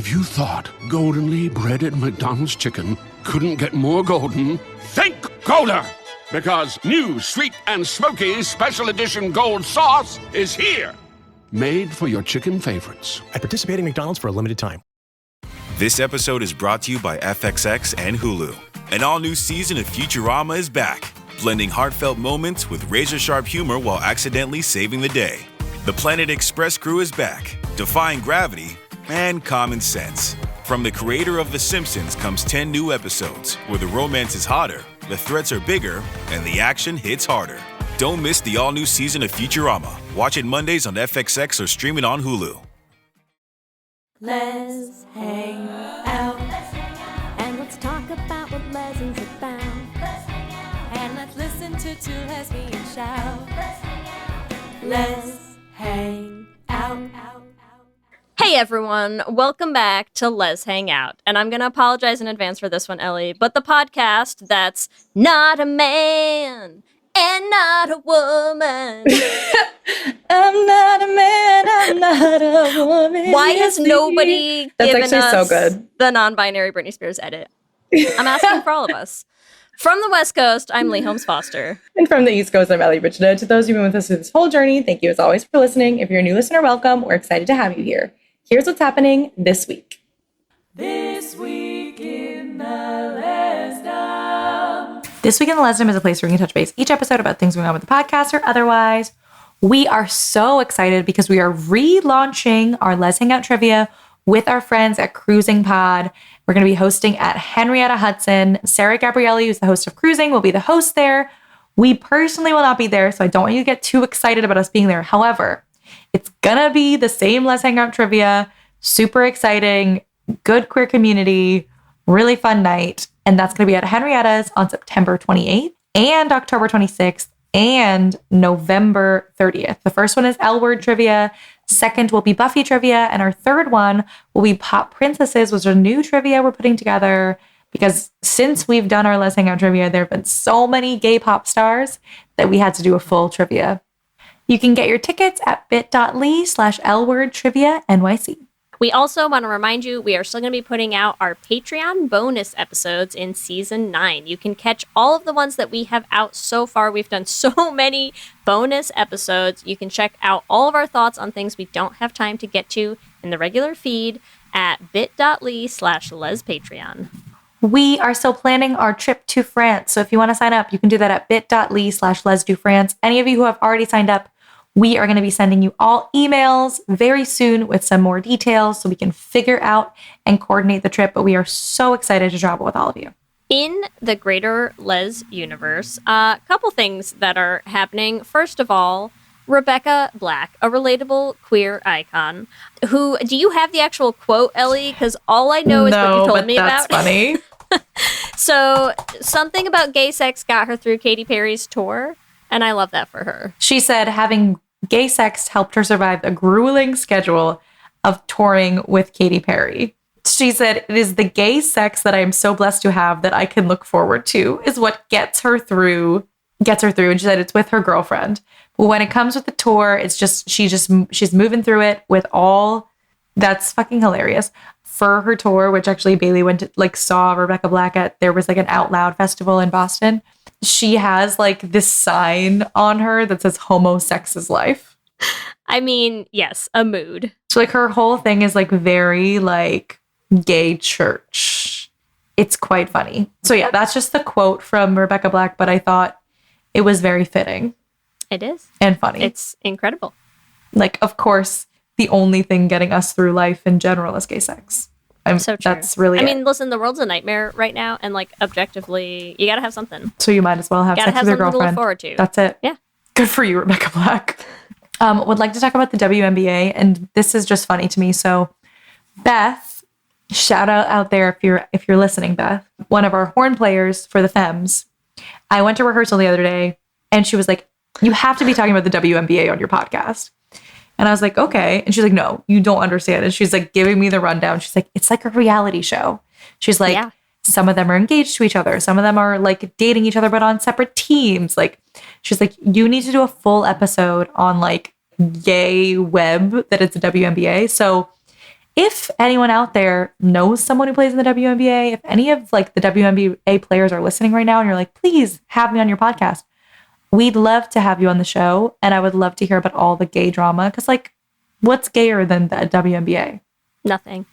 If you thought goldenly breaded McDonald's chicken couldn't get more golden, think golder! Because new sweet and smoky special edition gold sauce is here. Made for your chicken favorites. At participating McDonald's for a limited time. This episode is brought to you by FXX and Hulu. An all-new season of Futurama is back, blending heartfelt moments with razor-sharp humor while accidentally saving the day. The Planet Express crew is back, defying gravity and common sense. From the creator of The Simpsons comes 10 new episodes where the romance is hotter, the threats are bigger, and the action hits harder. Don't miss the all-new season of Futurama. Watch it Mondays on FXX or stream it on Hulu. Let's hang out. And let's talk about what Lez is about. And let's listen to two lesbians shout. Let's hang out. Hey everyone, welcome back to Lez Hang Out. And I'm going to apologize in advance for this one, Ellie, but the podcast that's not a man and not a woman. I'm not a man, I'm not a woman. Why has nobody given us so good. The non-binary Britney Spears edit? I'm asking for all of us. From the West Coast, I'm Leigh Foster. And from the East Coast, I'm Ellie. To those who've been with us through this whole journey, thank you as always for listening. If you're a new listener, welcome. We're excited to have you here. Here's what's happening this week. This week in the Lesdom. This week in the Lesdom is a place where we can touch base each episode about things going on with the podcast or otherwise. We are so excited because we are relaunching our Lez Hang Out trivia with our friends at Cruising Pod. We're going to be hosting at Henrietta Hudson. Sarah Gabrielli, who's the host of Cruising, will be the host there. We personally will not be there, so I don't want you to get too excited about us being there. However, it's gonna be the same Lez Hang Out trivia, super exciting, good queer community, really fun night. And that's gonna be at Henrietta's on September 28th and October 26th and November 30th. The first one is L Word trivia. Second will be Buffy trivia. And our third one will be Pop Princesses, which is a new trivia we're putting together. Because since we've done our Lez Hang Out trivia, there have been so many gay pop stars that we had to do a full trivia. You can get your tickets at bit.ly/LWordTriviaNYC. We also want to remind you, we are still going to be putting out our Patreon bonus episodes in Season 9. You can catch all of the ones that we have out so far. We've done so many bonus episodes. You can check out all of our thoughts on things we don't have time to get to in the regular feed at bit.ly/LesPatreon. We are still planning our trip to France. So if you want to sign up, you can do that at bit.ly/LesDoFrance. Any of you who have already signed up, we are going to be sending you all emails very soon with some more details so we can figure out and coordinate the trip. But we are so excited to travel with all of you. In the greater Lez universe, a couple things that are happening. First of all, Rebecca Black, a relatable queer icon, who, do you have the actual quote, Ellie? Because all I know is what you told me about. That's funny. So something about gay sex got her through Katy Perry's tour, and I love that for her. She said having gay sex helped her survive a grueling schedule of touring with Katy Perry. She said, it is the gay sex that I am so blessed to have that I can look forward to is what gets her through. And she said it's with her girlfriend. But when it comes with the tour, it's just, she's moving through it with all, that's fucking hilarious. For her tour, which actually Bailey went to, saw Rebecca Black at, there was an Out Loud festival in Boston. She has this sign on her that says homo sex is life. I mean, yes, a mood. So her whole thing is very gay church. It's quite funny. So yeah, that's just the quote from Rebecca Black, but I thought it was very fitting. It is. And funny. It's incredible. Of course, the only thing getting us through life in general is gay sex. So true. That's really I mean, listen, the world's a nightmare right now, and objectively, you gotta have something. So you might as well have sex with your girlfriend. To look forward to. That's it. Yeah. Good for you, Rebecca Black. Would like to talk about the WNBA, and this is just funny to me. So Beth, shout out there if you're listening, Beth, one of our horn players for the Femmes. I went to rehearsal the other day, and she was like, "You have to be talking about the WNBA on your podcast." And I was like, okay. And she's like, no, you don't understand. And she's giving me the rundown. She's like, it's like a reality show. She's like, yeah. Some of them are engaged to each other. Some of them are dating each other, but on separate teams. She's like, you need to do a full episode on gay web that it's a WNBA. So If anyone out there knows someone who plays in the WNBA, if any of like the WNBA players are listening right now and you're like, please have me on your podcast, we'd love to have you on the show. And I would love to hear about all the gay drama. Because like, what's gayer than the WNBA? Nothing.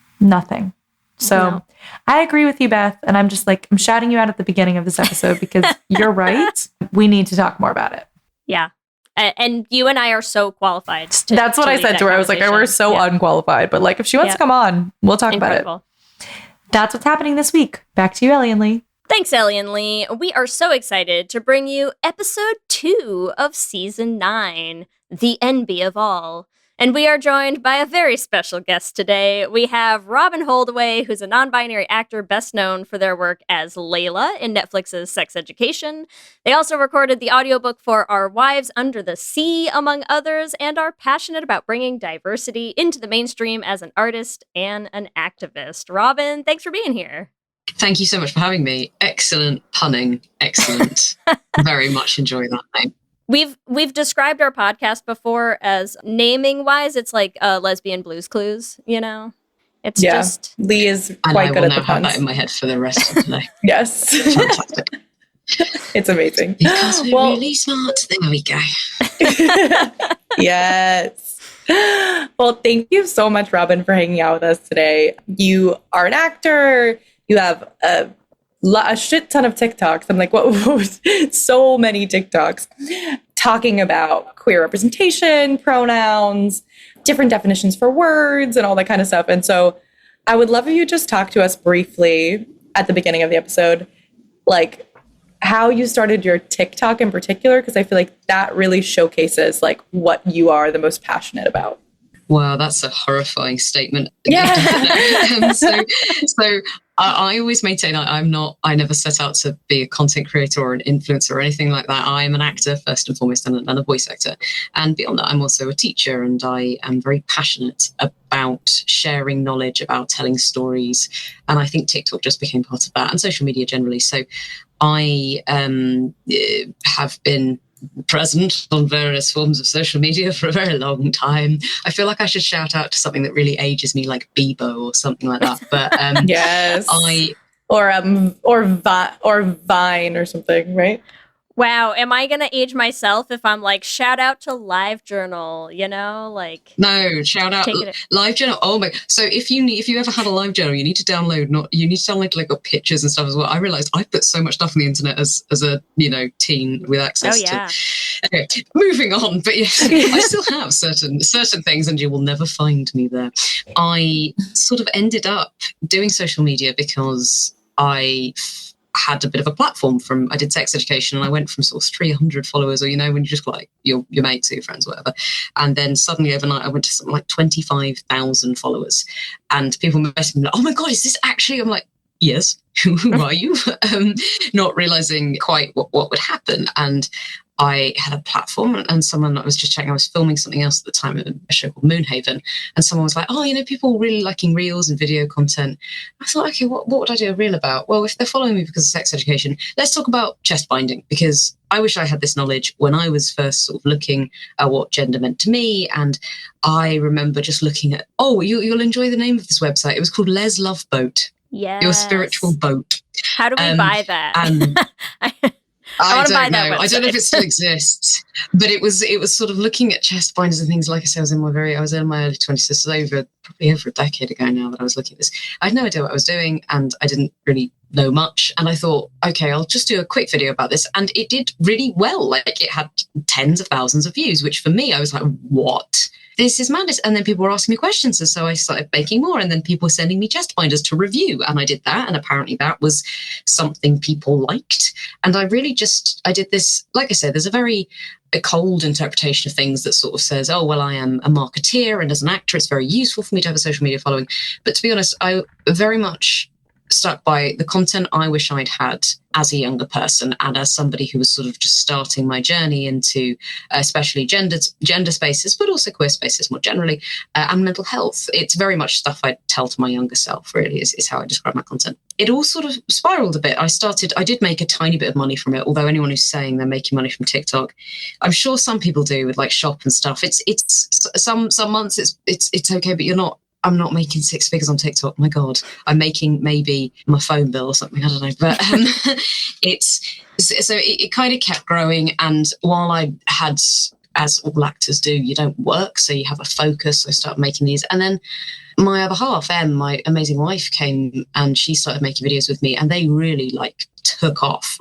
So no. I agree with you, Beth. And I'm just like, I'm shouting you out at the beginning of this episode because you're right. We need to talk more about it. Yeah. And you and I are so qualified. That's what I said to her. I was like, we're so unqualified. But like, if she wants to come on, we'll talk about it. That's what's happening this week. Back to you, Ellie and Leigh. Thanks, Ellie and Leigh. We are so excited to bring you episode 2 of season 9, The Enby of All. And we are joined by a very special guest today. We have Robyn Holdaway, who's a non-binary actor best known for their work as Layla in Netflix's Sex Education. They also recorded the audiobook for Our Wives Under the Sea, among others, and are passionate about bringing diversity into the mainstream as an artist and an activist. Robyn, thanks for being here. Thank you so much for having me. Excellent punning. Excellent. Very much enjoy that name. We've described our podcast before as naming wise, it's like lesbian Blues Clues, you know? It's just Leigh is quite good at the puns. Have that in my head for the rest of the day. Yes. Fantastic. It's amazing. Because we're really smart. There we go. Yes. Well, thank you so much, Robyn, for hanging out with us today. You are an actor. You have a shit ton of TikToks. I'm like, what so many TikToks talking about queer representation, pronouns, different definitions for words and all that kind of stuff. And so I would love if you just talk to us briefly at the beginning of the episode, like how you started your TikTok in particular, because I feel like that really showcases like what you are the most passionate about. Wow, that's a horrifying statement. Yeah. So I always maintain I never set out to be a content creator or an influencer or anything like that. I'm an actor first and foremost and a voice actor. And beyond that, I'm also a teacher, and I am very passionate about sharing knowledge, about telling stories. And I think TikTok just became part of that, and social media generally. So I have been present on various forms of social media for a very long time. I feel like I should shout out to something that really ages me, like Bebo or something like that. But yes, or Vine or something, right? Wow, am I gonna age myself if I'm like shout out to LiveJournal? You know, like no shout out LiveJournal. Oh my! So if you ever had a LiveJournal, you need to download like pictures and stuff as well. I realized I put so much stuff on the internet as a teen with access to. Anyway, moving on, but yes, I still have certain things, and you will never find me there. I sort of ended up doing social media because I had a bit of a platform I did Sex Education, and I went from sort of 300 followers, or, you know, when you just like your mates or your friends, or whatever. And then suddenly overnight, I went to something like 25,000 followers, and people messaged me like, oh my God, is this actually? I'm like, yes, who are you? Not realizing quite what would happen. And I had a platform, and someone, I was just checking, I was filming something else at the time, a show called Moonhaven, and someone was like, oh, you know, people really liking reels and video content. I thought, okay, what would I do a reel about? Well, if they're following me because of Sex Education, let's talk about chest binding, because I wish I had this knowledge when I was first sort of looking at what gender meant to me. And I remember just looking at, you'll enjoy the name of this website. It was called Les Love Boat. Yes. Your spiritual boat. How do we buy that? I don't know. I don't know if it still exists, but it was sort of looking at chest binders and things. Like I said, I was in my early 20s. This is probably over a decade ago now that I was looking at this. I had no idea what I was doing, and I didn't really know much. And I thought, okay, I'll just do a quick video about this. And it did really well. Like, it had tens of thousands of views, which for me, I was like, what? This is madness. And then people were asking me questions. And so I started making more, and then people were sending me chest binders to review. And I did that. And apparently that was something people liked. And I did this, like I said, there's a cold interpretation of things that sort of says, oh, well, I am a marketeer, and as an actor, it's very useful for me to have a social media following. But to be honest, I very much stuck by the content I wish I'd had as a younger person, and as somebody who was sort of just starting my journey into especially gender spaces, but also queer spaces more generally, and mental health. It's very much stuff I'd tell to my younger self, really, is how I describe my content. It all sort of spiraled a bit. I did make a tiny bit of money from it, although anyone who's saying they're making money from TikTok, I'm sure some people do with like shop and stuff. It's some months it's okay, but you're not I'm not making 6 figures on TikTok. My God, I'm making maybe my phone bill or something. I don't know. But it kind of kept growing. And while I had, as all actors do, you don't work, so you have a focus. So I started making these. And then my other half, Em, my amazing wife, came and she started making videos with me, and they really took off.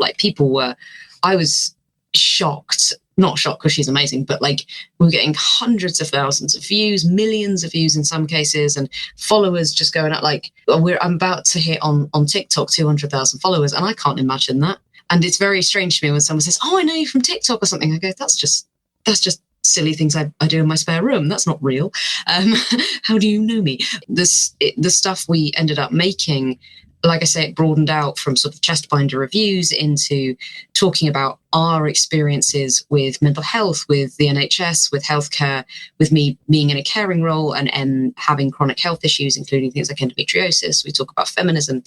I was shocked. Not shocked because she's amazing, but we were getting hundreds of thousands of views, millions of views in some cases, and followers just going up. I'm about to hit on TikTok 200,000 followers, and I can't imagine that. And it's very strange to me when someone says, "Oh, I know you from TikTok" or something. I go, "That's just silly things I do in my spare room. That's not real. How do you know me?" The stuff we ended up making, like I say, it broadened out from sort of chest binder reviews into talking about our experiences with mental health, with the NHS, with healthcare, with me being in a caring role and having chronic health issues, including things like endometriosis. We talk about feminism.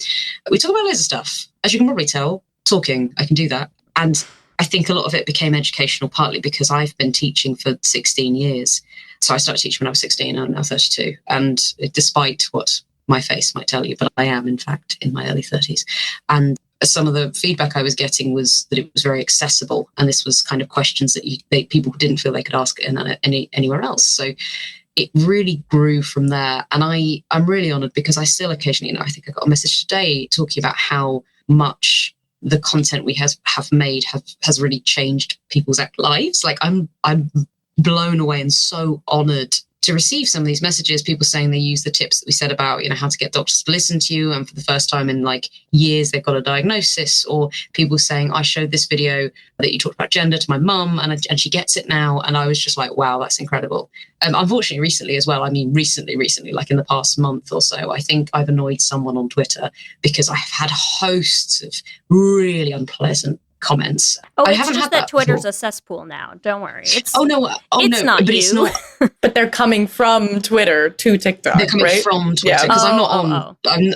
We talk about loads of stuff. As you can probably tell, talking, I can do that. And I think a lot of it became educational, partly because I've been teaching for 16 years. So I started teaching when I was 16, I'm now 32. And despite what my face might tell you, but I am, in fact, in my early 30s. And some of the feedback I was getting was that it was very accessible. And this was kind of questions that people didn't feel they could ask anywhere else. So it really grew from there. And I'm really honoured because I still occasionally, I think I got a message today talking about how much the content we have made has really changed people's lives. I'm blown away and so honoured to receive some of these messages, people saying they use the tips that we said about, how to get doctors to listen to you. And for the first time in years, they've got a diagnosis, or people saying, I showed this video that you talked about gender to my mum and she gets it now. And I was just like, wow, that's incredible. Unfortunately, recently as well, recently, in the past month or so, I think I've annoyed someone on Twitter because I've had hosts of really unpleasant comments. Oh, it's just that Twitter's a cesspool now. Don't worry. It's not you. It's not. But they're coming from Twitter to TikTok. They're coming right? from Twitter because I'm not on.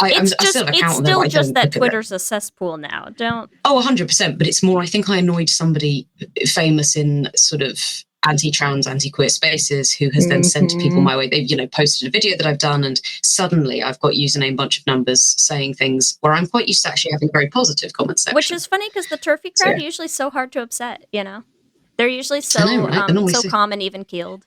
It's still just that Twitter's a cesspool now. Don't. Oh, 100%. But it's more. I think I annoyed somebody famous in sort of anti-trans, anti-queer spaces who has then sent people my way. They've, posted a video that I've done, and suddenly I've got username bunch of numbers saying things where I'm quite used to actually having very positive comment section. Which is funny because the turfy crowd are usually so hard to upset, They're usually so so calm and even keeled.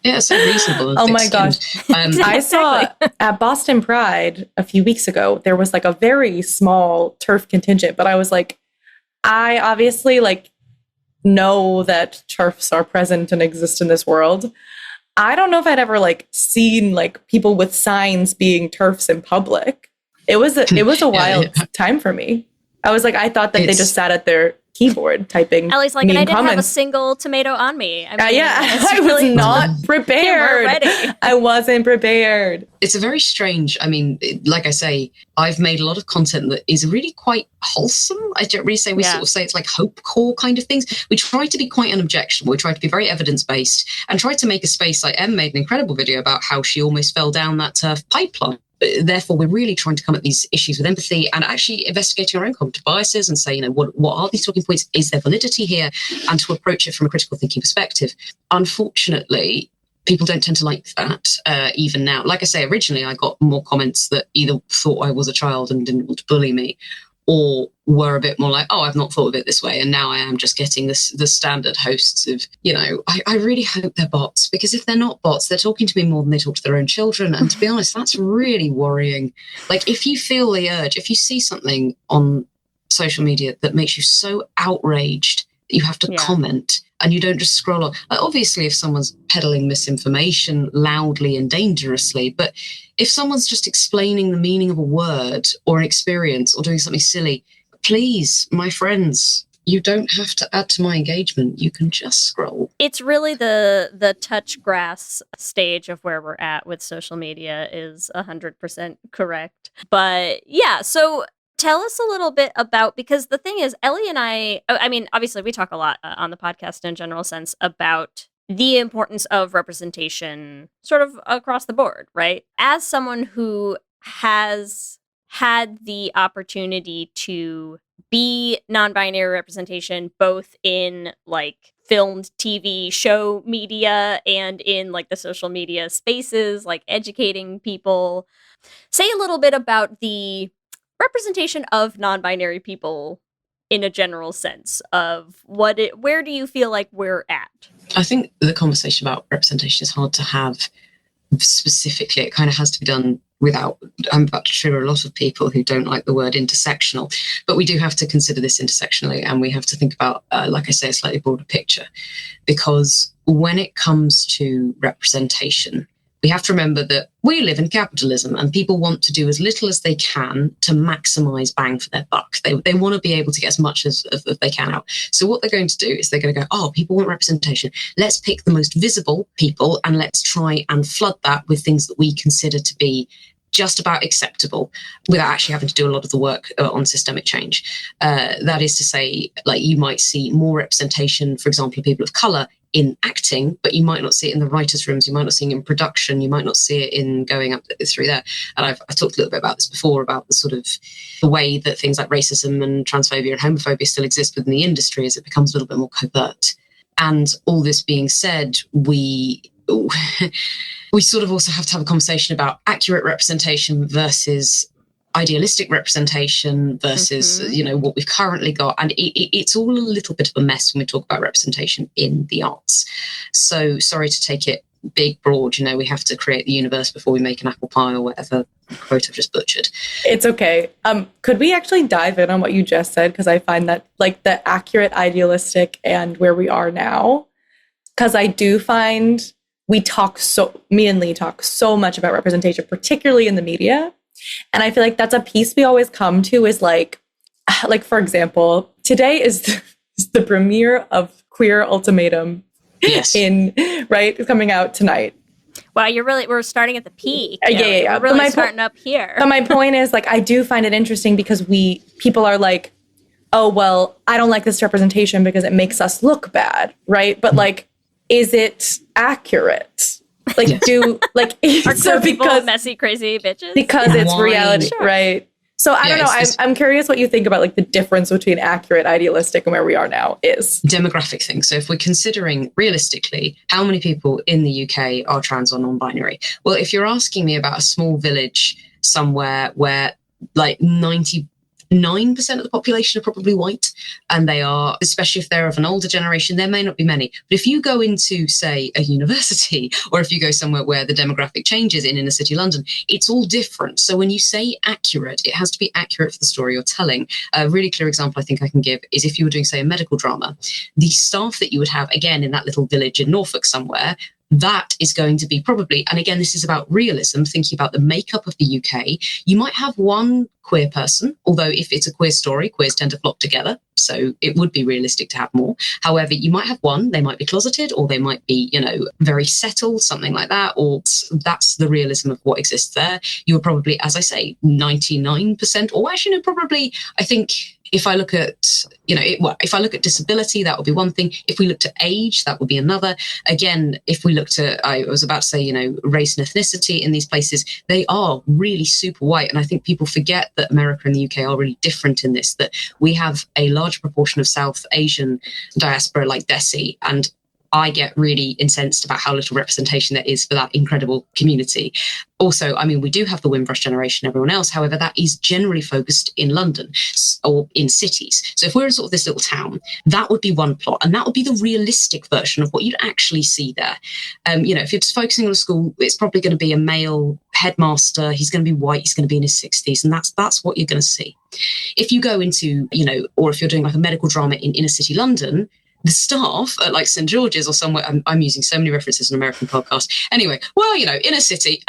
Yeah, so reasonable. Oh my gosh. I saw at Boston Pride a few weeks ago, there was a very small TERF contingent, but I was like, I obviously know that TERFs are present and exist in this world. I don't know if I'd ever seen people with signs being TERFs in public. It was a wild time for me. I was like, I thought that they just sat at their keyboard typing. Ellie's like, and I didn't have a single tomato on me. I was not prepared. I wasn't prepared. It's a very strange, like I say, I've made a lot of content that is really quite wholesome. I don't really say, we sort of say it's hope core kind of things. We try to be quite unobjectionable. We try to be very evidence-based and try to make a space. Em made an incredible video about how she almost fell down that turf pipeline. Therefore, we're really trying to come at these issues with empathy and actually investigating our own cognitive biases and say, what are these talking points? Is there validity here? And to approach it from a critical thinking perspective. Unfortunately, people don't tend to like that even now. Like I say, originally, I got more comments that either thought I was a child and didn't want to bully me, or were a bit more like, oh, I've not thought of it this way. And now I am just getting the standard hosts of, I really hope they're bots, because if they're not bots, they're talking to me more than they talk to their own children. And to be honest, that's really worrying. If you feel the urge, if you see something on social media that makes you so outraged, you have to comment, and you don't just scroll on. Obviously, if someone's peddling misinformation loudly and dangerously, but if someone's just explaining the meaning of a word or an experience or doing something silly, please, my friends, you don't have to add to my engagement. You can just scroll. It's really the touch grass stage of where we're at with social media is 100% correct. But yeah, so tell us a little bit about, because the thing is, Ellie and I mean, obviously we talk a lot on the podcast in a general sense about the importance of representation sort of across the board, right? As someone who has had the opportunity to be non-binary representation, both in filmed TV show media and in like the social media spaces, like educating people. Say a little bit about the representation of non-binary people in a general sense of where do you feel like we're at? I think the conversation about representation is hard to have specifically. It kind of has to be done without, I'm about to trigger a lot of people who don't like the word intersectional, but we do have to consider this intersectionally, and we have to think about, like I say, a slightly broader picture, because when it comes to representation, we have to remember that we live in capitalism and people want to do as little as they can to maximize bang for their buck. They want to be able to get as much as they can out. So what they're going to do is they're going to go, oh, people want representation. Let's pick the most visible people and let's try and flood that with things that we consider to be just about acceptable without actually having to do a lot of the work on systemic change. That is to say, like, you might see more representation, for example, of people of color in acting, but you might not see it in the writers' rooms, you might not see it in production, you might not see it in going up through there. And I've talked a little bit about this before, about the sort of the way that things like racism and transphobia and homophobia still exist within the industry as it becomes a little bit more covert. And all this being said, we sort of also have to have a conversation about accurate representation versus idealistic representation versus, you know, what we've currently got. And it's all a little bit of a mess when we talk about representation in the arts. So sorry to take it big, broad, you know, we have to create the universe before we make an apple pie or whatever quote I've just butchered. It's okay. Could we actually dive in on what you just said? Because I find that like the accurate, idealistic, and where we are now, because I do find me and Leigh talk so much about representation, particularly in the media. And I feel like that's a piece we always come to is like, for example, today is the premiere of Queer Ultimatum. Yes. It's coming out tonight. Wow, we're starting at the peak. Yeah. We're really starting up here. But my point is, like, I do find it interesting because people are like, oh, well, I don't like this representation because it makes us look bad, right? But like, is it accurate? Like, are so people because messy, crazy bitches? Because it's reality, sure. right? So I don't know. I'm curious what you think about like the difference between accurate, idealistic, and where we are now is. Demographic thing. So if we're considering realistically, how many people in the UK are trans or non-binary? Well, if you're asking me about a small village somewhere where like 99% of the population are probably white, and they are, especially if they're of an older generation, there may not be many. But if you go into, say, a university, or if you go somewhere where the demographic changes in inner city London, it's all different. So when you say accurate, it has to be accurate for the story you're telling. A really clear example I think I can give is if you were doing, say, a medical drama, the staff that you would have, again, in that little village in Norfolk somewhere, that is going to be probably, and again, this is about realism, thinking about the makeup of the UK. You might have one queer person, although if it's a queer story, queers tend to flock together. So it would be realistic to have more. However, you might have one, they might be closeted, or they might be, you know, very settled, something like that, or that's the realism of what exists there. You would probably, as I say, 99%, or actually, no, probably, I think, if I look at, if I look at disability, that would be one thing. If we looked at age, that would be another. Again, if we looked at, I was about to say, race and ethnicity in these places, they are really super white. And I think people forget that America and the UK are really different in this, that we have a large proportion of South Asian diaspora like Desi, and I get really incensed about how little representation there is for that incredible community. Also, I mean, we do have the Windrush generation, everyone else. However, that is generally focused in London or in cities. So if we're in sort of this little town, that would be one plot. And that would be the realistic version of what you'd actually see there. If you're just focusing on a school, it's probably going to be a male headmaster. He's going to be white. He's going to be in his 60s. And that's what you're going to see. If you go into, or if you're doing like a medical drama in inner city London, the staff at like St. George's or somewhere, I'm using so many references in an American podcast. Anyway, well, inner city,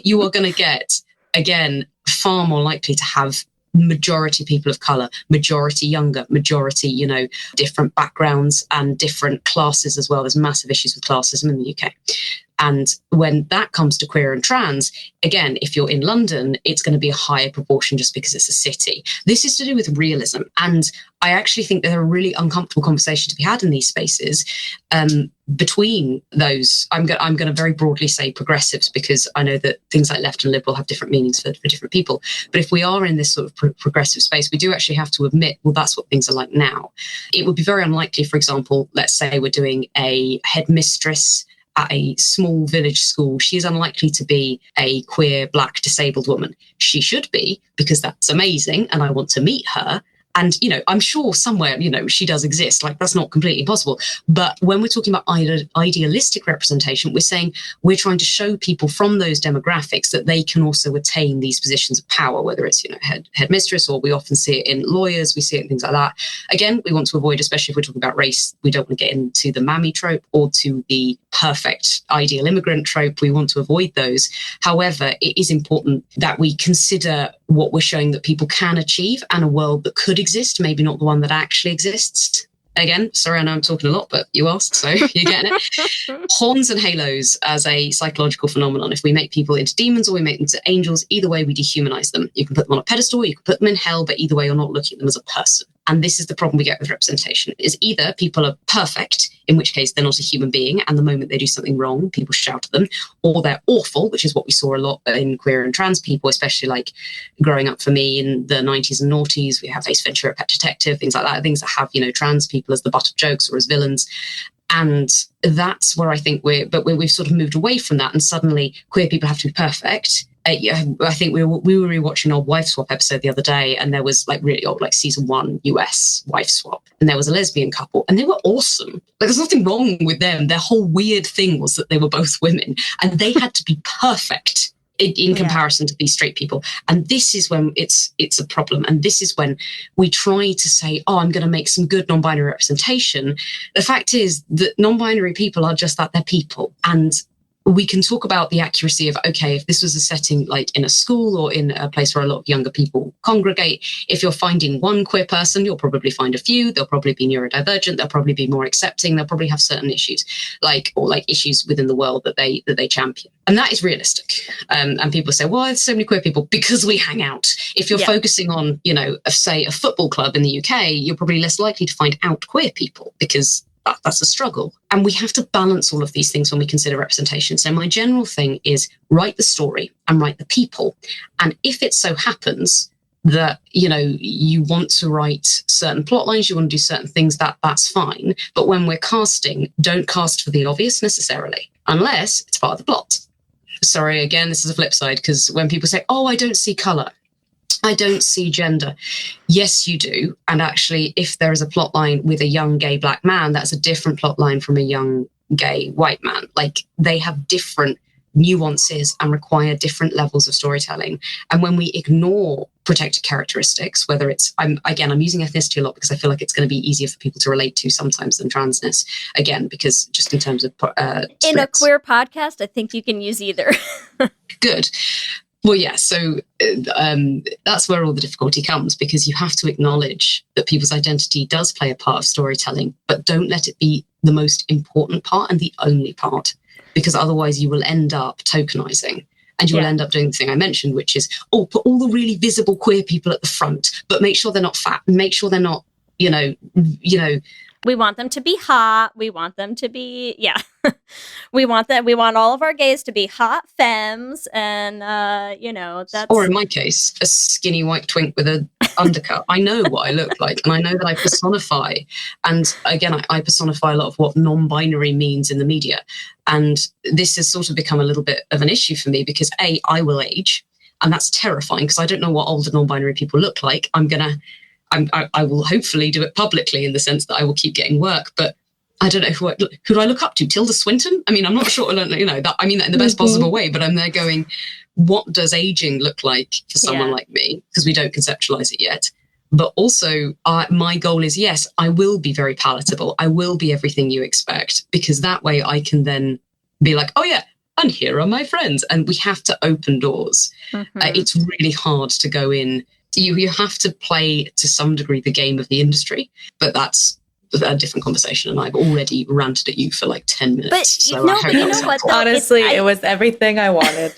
you are going to get, again, far more likely to have majority people of colour, majority younger, majority, different backgrounds and different classes as well. There's massive issues with classism in the UK. And when that comes to queer and trans, again, if you're in London, it's going to be a higher proportion just because it's a city. This is to do with realism. And I actually think there are really uncomfortable conversations to be had in these spaces between those. I'm going to very broadly say progressives, because I know that things like left and liberal have different meanings for different people. But if we are in this sort of progressive space, we do actually have to admit, well, that's what things are like now. It would be very unlikely, for example, let's say we're doing a headmistress at a small village school. She is unlikely to be a queer, Black, disabled woman. She should be, because that's amazing and I want to meet her. And, you know, I'm sure somewhere, you know, she does exist. Like, that's not completely impossible. But when we're talking about idealistic representation, we're saying we're trying to show people from those demographics that they can also attain these positions of power, whether it's, you know, headmistress, or we often see it in lawyers, we see it in things like that. Again, we want to avoid, especially if we're talking about race, we don't want to get into the mammy trope or to the perfect ideal immigrant trope. We want to avoid those. However, it is important that we consider what we're showing that people can achieve and a world that could exist, maybe not the one that actually exists. Again, sorry, I know I'm talking a lot, but you asked, so you're getting it. Horns and halos as a psychological phenomenon. If we make people into demons or we make them into angels, either way, we dehumanize them. You can put them on a pedestal, you can put them in hell, but either way, you're not looking at them as a person. And this is the problem we get with representation, is either people are perfect, in which case they're not a human being, and the moment they do something wrong, people shout at them, or they're awful, which is what we saw a lot in queer and trans people, especially like growing up for me in the 90s and noughties. We have Ace Ventura, Pet Detective, things like that, things that have, you know, trans people as the butt of jokes or as villains. And that's where I think we've sort of moved away from that, and suddenly queer people have to be perfect. I think we were rewatching our Wife Swap episode the other day, and there was like really old, like season 1 US Wife Swap, and there was a lesbian couple, and they were awesome. Like, there's nothing wrong with them. Their whole weird thing was that they were both women, and they had to be perfect in comparison to these straight people. And this is when it's a problem. And this is when we try to say, oh, I'm going to make some good non-binary representation. The fact is that non-binary people are just that, they're people. And we can talk about the accuracy of, okay, if this was a setting like in a school or in a place where a lot of younger people congregate, if you're finding one queer person, you'll probably find a few. They'll probably be neurodivergent. They'll probably be more accepting. They'll probably have certain issues, like issues within the world that they champion. And that is realistic. And people say, well, there's so many queer people because we hang out. If you're focusing on, you know, say a football club in the UK, you're probably less likely to find out queer people because that's a struggle. And we have to balance all of these things when we consider representation. So my general thing is write the story and write the people. And if it so happens that, you know, you want to write certain plot lines, you want to do certain things, that's fine. But when we're casting, don't cast for the obvious necessarily, unless it's part of the plot. Sorry, again, this is a flip side, because when people say, oh, I don't see colour, I don't see gender. Yes, you do. And actually, if there is a plot line with a young gay Black man, that's a different plot line from a young gay white man. Like, they have different nuances and require different levels of storytelling. And when we ignore protected characteristics, whether it's, I'm using ethnicity a lot because I feel like it's going to be easier for people to relate to sometimes than transness. Again, because just in terms of in a queer podcast, I think you can use either. Good. Well, yeah, so that's where all the difficulty comes, because you have to acknowledge that people's identity does play a part of storytelling, but don't let it be the most important part and the only part, because otherwise you will end up tokenizing. And you will end up doing the thing I mentioned, which is, oh, put all the really visible queer people at the front, but make sure they're not fat, make sure they're not, you know. We want them to be hot. We want them to be, we want all of our gays to be hot femmes, and you know, that's. Or in my case, a skinny white twink with an undercut. I know what I look like, and I know that I personify. And again, I personify a lot of what non-binary means in the media, and this has sort of become a little bit of an issue for me because I will age, and that's terrifying because I don't know what older non-binary people look like. I will hopefully do it publicly in the sense that I will keep getting work, but I don't know who do I look up to? Tilda Swinton? I mean, I'm not sure, you know, that I mean that in the best possible way, but I'm there going, what does aging look like for someone like me? Because we don't conceptualize it yet. But also my goal is, yes, I will be very palatable. I will be everything you expect, because that way I can then be like, oh yeah, and here are my friends. And we have to open doors. Mm-hmm. It's really hard to go in. You have to play to some degree the game of the industry, but that's a different conversation, and I've already ranted at you for like 10 minutes. But so no, I hope but you that know was what, helpful. though? Honestly, it was everything I wanted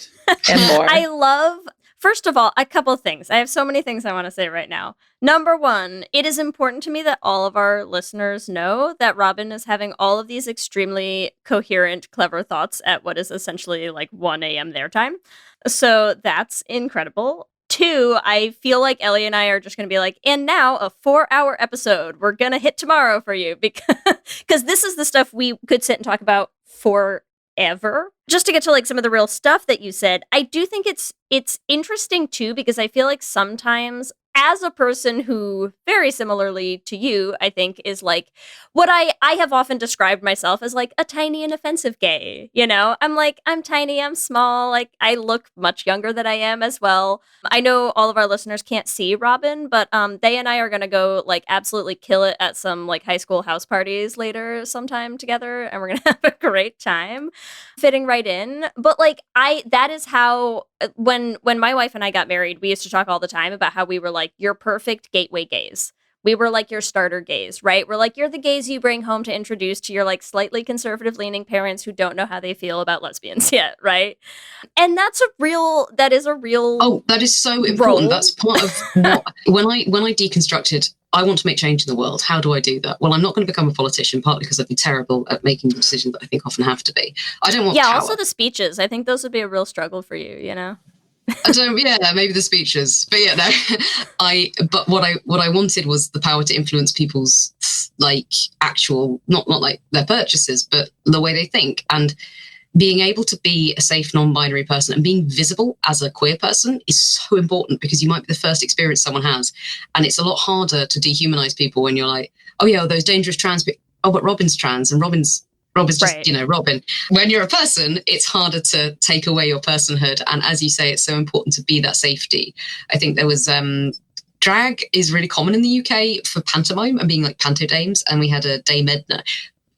and more. I love, first of all, a couple of things. I have so many things I want to say right now. Number one, it is important to me that all of our listeners know that Robyn is having all of these extremely coherent, clever thoughts at what is essentially like 1 a.m. their time. So that's incredible. Two, I feel like Ellie and I are just going to be like, and now a 4-hour episode we're going to hit tomorrow for you, because this is the stuff we could sit and talk about forever. Just to get to like some of the real stuff that you said, I do think it's interesting too, because I feel like sometimes as a person who, very similarly to you, I think is like what I have often described myself as like a tiny and offensive gay. You know, I'm like, I'm tiny, I'm small, like I look much younger than I am as well. I know all of our listeners can't see Robyn, but they and I are going to go like absolutely kill it at some like high school house parties later sometime together. And we're going to have a great time fitting right in. But like that is how, when my wife and I got married, we used to talk all the time about how we were like your perfect gateway gays. We were like your starter gays, right? We're like, you're the gays you bring home to introduce to your like slightly conservative leaning parents who don't know how they feel about lesbians yet, right? And that is a real Oh, that is so important. role. That's part of what, when I deconstructed, I want to make change in the world. How do I do that? Well, I'm not going to become a politician, partly because I'd be terrible at making the decisions that I think often have to be. I don't want power. Also the speeches. I think those would be a real struggle for you, you know? Maybe the speeches, but yeah, no. But what I wanted was the power to influence people's like actual, not like their purchases, but the way they think, and being able to be a safe non-binary person and being visible as a queer person is so important, because you might be the first experience someone has, and it's a lot harder to dehumanize people when you're like, oh yeah, those dangerous trans people. Oh, but Robyn's trans, and Robyn's just, right. Robyn. When you're a person, it's harder to take away your personhood. And as you say, it's so important to be that safety. I think there was drag is really common in the UK for pantomime and being like panto dames. And we had a Dame Edna,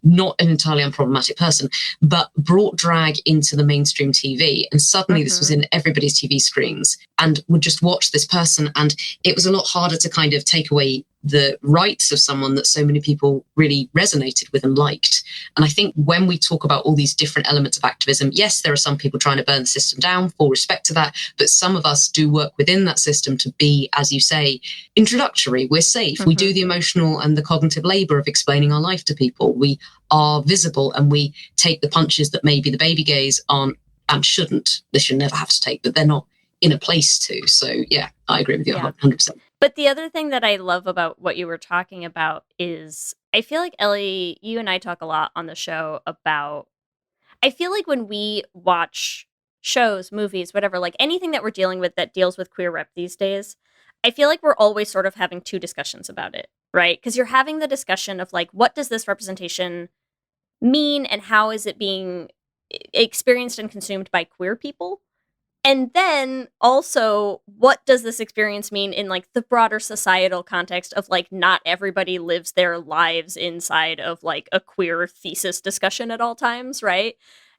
not an entirely unproblematic person, but brought drag into the mainstream TV. And suddenly this was in everybody's TV screens, and would just watch this person. And it was a lot harder to kind of take away the rights of someone that so many people really resonated with and liked. And I think when we talk about all these different elements of activism, yes, there are some people trying to burn the system down, full respect to that, but some of us do work within that system to be, as you say, introductory. We're safe. We do the emotional and the cognitive labor of explaining our life to people. We are visible, and we take the punches that maybe the baby gays aren't and shouldn't. They should never have to take, but they're not in a place to. So yeah, I agree with you 100%. But the other thing that I love about what you were talking about is I feel like, Ellie, you and I talk a lot on the show about, I feel like when we watch shows, movies, whatever, like anything that we're dealing with that deals with queer rep these days, I feel like we're always sort of having two discussions about it, right? Because you're having the discussion of like, what does this representation mean and how is it being experienced and consumed by queer people? And then also, what does this experience mean in like the broader societal context of like not everybody lives their lives inside of like a queer thesis discussion at all times, right?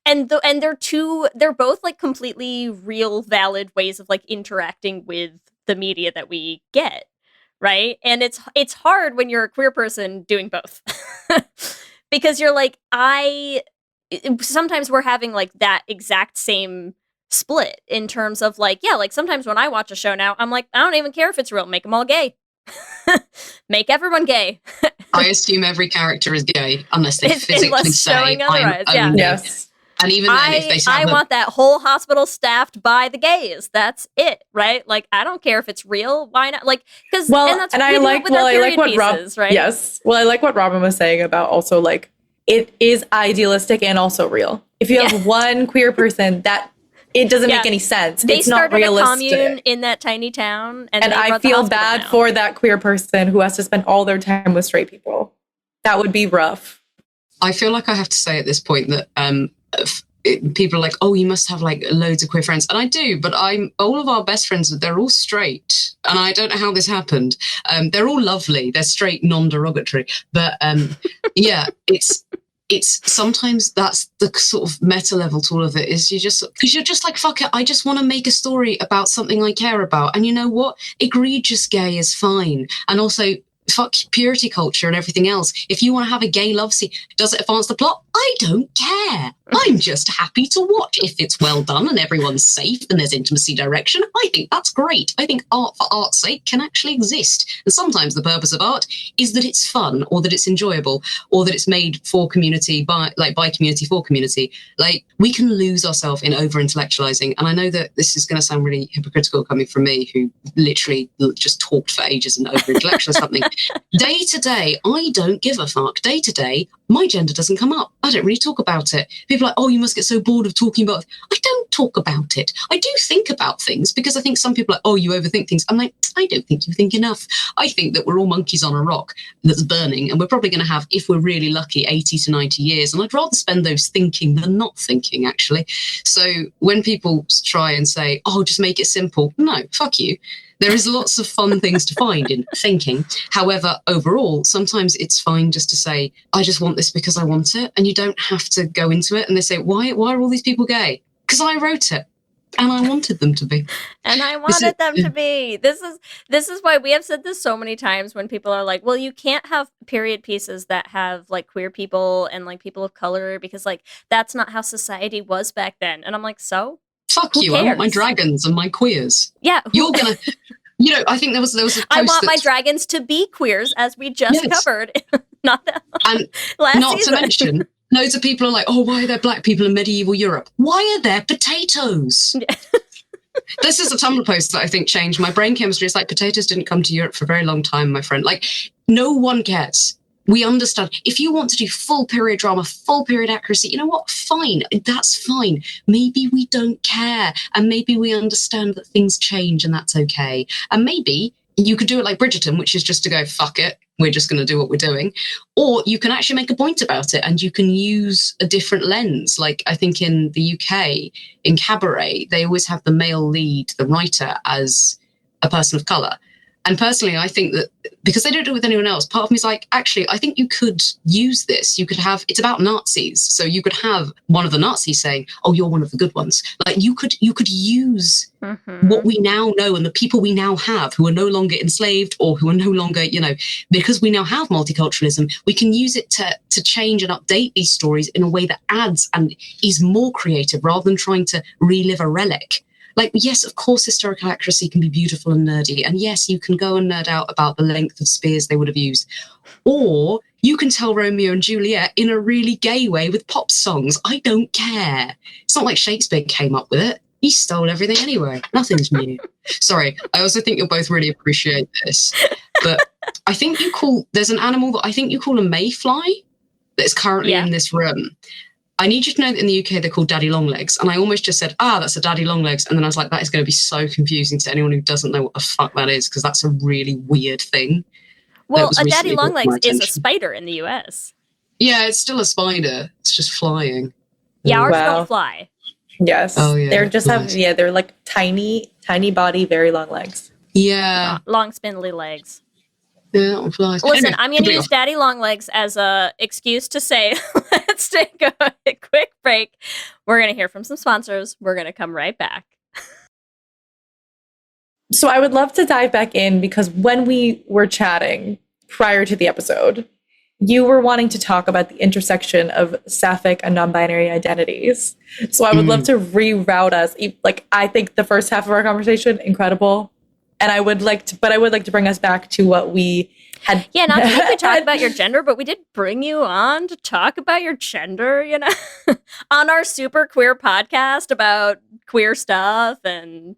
And they're both like completely real, valid ways of like interacting with the media that we get, right? And it's hard when you're a queer person doing both. Because you're like, sometimes we're having like that exact same split in terms of like, yeah, like sometimes when I watch a show now, I'm like, I don't even care if it's real. Make them all gay. Make everyone gay. I assume every character is gay unless they physically say otherwise. I'm only. Yes. And even then, if they say I want that whole hospital staffed by the gays. That's it, right? Like, I don't care if it's real. Why not? Like, because I like what pieces, right? Yes. Well, I like what Robyn was saying about also like it is idealistic and also real. If you have one queer person, that it doesn't make any sense. They it's not realistic. Started a commune in that tiny town, and I feel bad for that queer person who has to spend all their time with straight people. That would be rough. I feel like I have to say at this point that people are like, oh, you must have like loads of queer friends. And I do, but all of our best friends, they're all straight. And I don't know how this happened. They're all lovely. They're straight, non-derogatory. But yeah, it's sometimes that's the sort of meta level to all of it is because you're just like, fuck it. I just want to make a story about something I care about. And you know what? Egregious gay is fine. And also fuck purity culture and everything else. If you want to have a gay love scene, does it advance the plot? I don't care. I'm just happy to watch. If it's well done and everyone's safe and there's intimacy direction, I think that's great. I think art for art's sake can actually exist. And sometimes the purpose of art is that it's fun, or that it's enjoyable, or that it's made for community, by community for community. Like, we can lose ourselves in over-intellectualizing. And I know that this is going to sound really hypocritical coming from me, who literally just talked for ages and over-intellectualized something. Day to day, I don't give a fuck. Day to day, my gender doesn't come up. I don't really talk about it. People are like, oh, you must get so bored of talking about it. I don't talk about it. I do think about things, because I think some people are like, oh, you overthink things. I'm like, I don't think you think enough. I think that we're all monkeys on a rock that's burning, and we're probably going to have, if we're really lucky, 80 to 90 years. And I'd rather spend those thinking than not thinking, actually. So when people try and say, oh, just make it simple. No, fuck you. There is lots of fun things to find in thinking. However, overall, sometimes it's fine just to say, I just want this because I want it. And you don't have to go into it. And they say, why are all these people gay? Because I wrote it. And I wanted them to be. And I wanted them to be. This is why we have said this so many times when people are like, well, you can't have period pieces that have like queer people and like people of color, because like that's not how society was back then. And I'm like, so? Fuck you. I want my dragons and my queers. Yeah. You're going to, I think there was a post I want my dragons to be queers, as we just covered. Not that. And not season. To mention, loads of people are like, oh, why are there black people in medieval Europe? Why are there potatoes? Yeah. This is a Tumblr post that I think changed my brain chemistry. It's like, potatoes didn't come to Europe for a very long time, my friend. Like, no one cares. We understand. If you want to do full period drama, full period accuracy, you know what? Fine. That's fine. Maybe we don't care. And maybe we understand that things change and that's okay. And maybe you could do it like Bridgerton, which is just to go, fuck it. We're just going to do what we're doing. Or you can actually make a point about it and you can use a different lens. Like, I think in the UK, in Cabaret, they always have the male lead, the writer, as a person of colour. And personally, I think that because they don't do it with anyone else, part of me is like, actually, I think you could use this. You could have, it's about Nazis. So you could have one of the Nazis saying, oh, you're one of the good ones. Like, you could use what we now know and the people we now have who are no longer enslaved or who are no longer, because we now have multiculturalism, we can use it to change and update these stories in a way that adds and is more creative rather than trying to relive a relic. Like, yes, of course, historical accuracy can be beautiful and nerdy. And yes, you can go and nerd out about the length of spears they would have used. Or you can tell Romeo and Juliet in a really gay way with pop songs. I don't care. It's not like Shakespeare came up with it. He stole everything anyway. Nothing's new. Sorry, I also think you'll both really appreciate this. But I think there's an animal that I think you call a mayfly that is currently in this room. I need you to know that in the UK, they're called daddy long legs. And I almost just said, that's a daddy long legs. And then I was like, that is going to be so confusing to anyone who doesn't know what the fuck that is, because that's a really weird thing. Well, a daddy long legs is a spider in the US. Yeah, it's still a spider. It's just flying. Yeah, ours don't fly. Yes. Oh, yeah. They're just they're like tiny, tiny body, very long legs. Yeah. Long, spindly legs. Yeah, that flies. Listen, I'm going to use daddy long legs as a excuse to say, let's take a quick break. We're going to hear from some sponsors. We're going to come right back. So I would love to dive back in, because when we were chatting prior to the episode, you were wanting to talk about the intersection of sapphic and non-binary identities. So I would love to reroute us. Like, I think the first half of our conversation, incredible. And I would like to bring us back to what we had. Yeah, not to make you talk about your gender, but we did bring you on to talk about your gender, on our super queer podcast about queer stuff and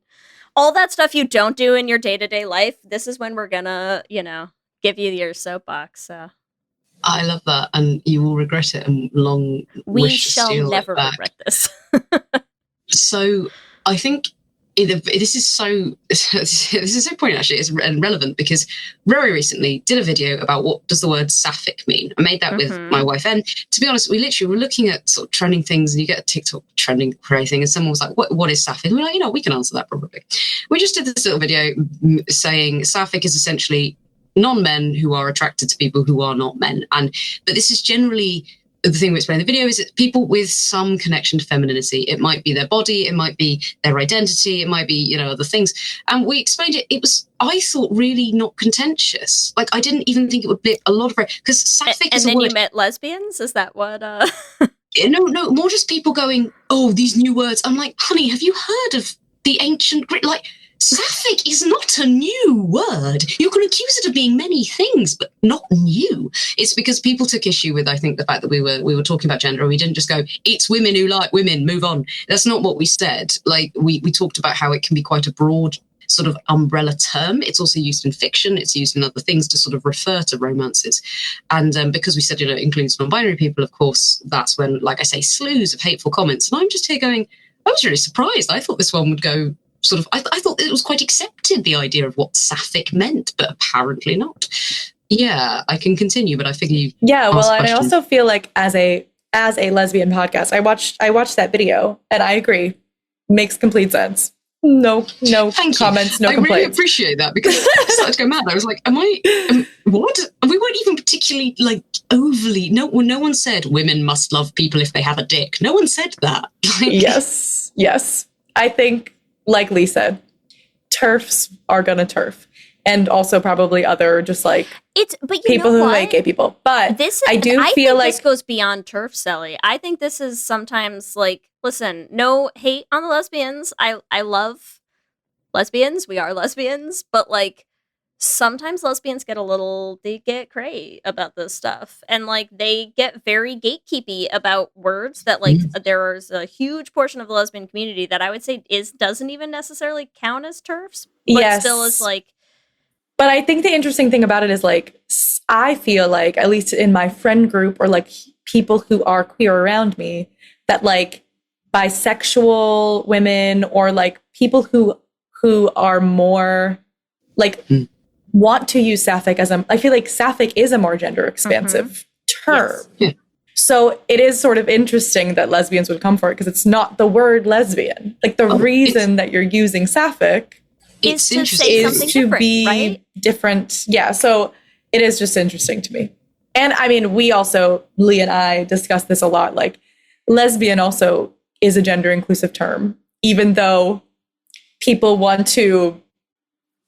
all that stuff you don't do in your day-to-day life. This is when we're gonna, give you your soapbox. So. I love that, and you will regret it and long. We shall never regret this. So I think. This is so poignant, actually. It's relevant because very recently did a video about what does the word sapphic mean. I made that with my wife, and to be honest, we literally were looking at sort of trending things, and you get a TikTok trending thing, and someone was like, what is sapphic? And we're like, we can answer that probably. We just did this little video saying sapphic is essentially non-men who are attracted to people who are not men. But this is generally the thing we explain in the video is that people with some connection to femininity, it might be their body, it might be their identity, it might be, other things. And we explained it. It was, I thought, really not contentious. Like, I didn't even think it would be a lot of, because sapphic is a word. And then you met lesbians? Is that what? No, more just people going, oh, these new words. I'm like, honey, have you heard of the ancient Greek? Like, sapphic is not a new word. You can accuse it of being many things, but not new. It's because people took issue with, I think, the fact that we were talking about gender, and we didn't just go, it's women who like women, move on. That's not what we said. Like, we talked about how it can be quite a broad sort of umbrella term. It's also used in fiction. It's used in other things to sort of refer to romances. And because we said, it includes non-binary people, of course, that's when, like I say, slews of hateful comments. And I'm just here going, I was really surprised. I thought this one would go sort of, I thought it was quite accepted, the idea of what sapphic meant, but apparently not. Yeah, I can continue, but I figure you. Yeah, well, and I also feel like as a lesbian podcast, I watched that video, and I agree, makes complete sense. No comments, no complaints. I really appreciate that, because I started to go mad. I was like, what? We weren't even particularly like overly. No one said women must love people if they have a dick. No one said that. Like, yes. I think, like Leigh said, TERFs are gonna TERF, and also probably other just like people who like gay people. But I feel like this goes beyond TERFs, Ellie. I think this is sometimes like, listen, no hate on the lesbians. I love lesbians. We are lesbians, but like sometimes lesbians they get cray about this stuff, and like they get very gatekeepy about words that like there's a huge portion of the lesbian community that I would say doesn't even necessarily count as TERFs, but still is like. But I think the interesting thing about it is like, I feel like, at least in my friend group or like people who are queer around me, that like bisexual women or like people who are more like want to use sapphic I feel like sapphic is a more gender expansive term. Yes. Yeah. So it is sort of interesting that lesbians would come for it, because it's not the word lesbian. Like the reason that you're using sapphic is to say something different, be right? different. Yeah. So it is just interesting to me. And I mean, Leigh and I discussed this a lot. Like, lesbian also is a gender inclusive term, even though people want to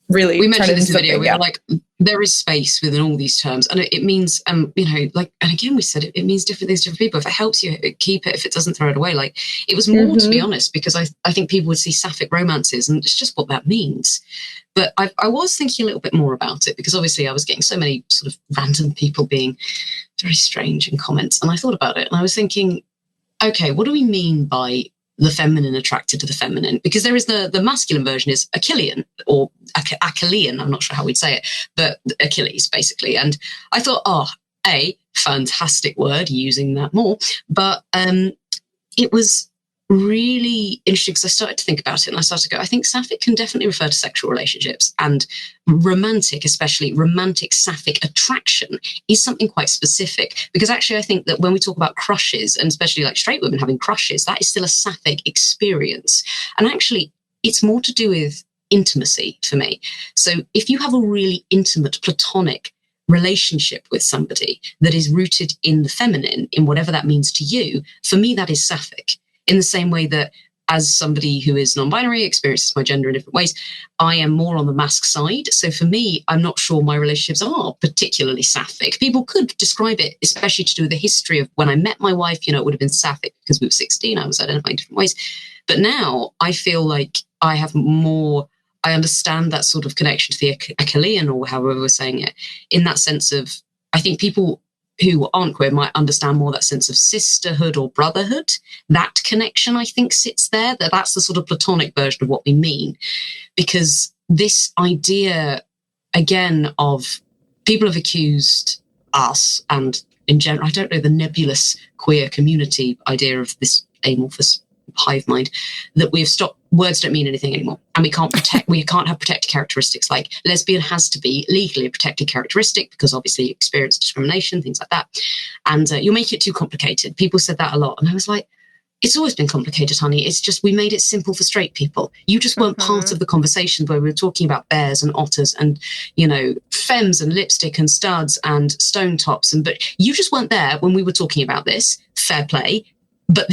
really. We mentioned this in the video. We were like, there is space within all these terms, and it means, like, and again, we said it means different things to different people. If it helps you, keep it. If it doesn't, throw it away. Like, it was more, to be honest, because I think people would see sapphic romances, and it's just what that means. But I was thinking a little bit more about it, because obviously I was getting so many sort of random people being very strange in comments, and I thought about it, and I was thinking, okay, what do we mean by the feminine attracted to the feminine? Because there is the masculine version is Achillean or Achillean, I'm not sure how we'd say it, but Achilles basically. And I thought, fantastic word, using that more. But it was really interesting, because I started to think about it, and I started to go, I think sapphic can definitely refer to sexual relationships, and romantic, especially romantic sapphic attraction, is something quite specific. Because actually I think that when we talk about crushes, and especially like straight women having crushes, that is still a sapphic experience. And actually it's more to do with intimacy for me. So if you have a really intimate platonic relationship with somebody that is rooted in the feminine, in whatever that means to you, for me that is sapphic. In the same way that, as somebody who is non-binary, experiences my gender in different ways, I am more on the masc side. So for me, I'm not sure my relationships are particularly sapphic. People could describe it, especially to do with the history of when I met my wife, it would have been sapphic because we were 16, I was identifying different ways. But now I feel like I have more, I understand that sort of connection to the Achillean, or however we're saying it, in that sense of, I think people who aren't queer might understand more that sense of sisterhood or brotherhood. That connection, I think, sits there. That's the sort of platonic version of what we mean. Because this idea, again, of people have accused us, and in general, I don't know, the nebulous queer community idea of this amorphous hive mind, that we have stopped, words don't mean anything anymore, and we can't have protected characteristics. Like lesbian has to be legally a protected characteristic, because obviously you experience discrimination, things like that, and you'll make it too complicated. People said that a lot, and I was like, it's always been complicated, honey. It's just we made it simple for straight people. You just weren't part of the conversation where we were talking about bears and otters and, you know, femmes and lipstick and studs and stone tops. But you just weren't there when we were talking about this. Fair play. But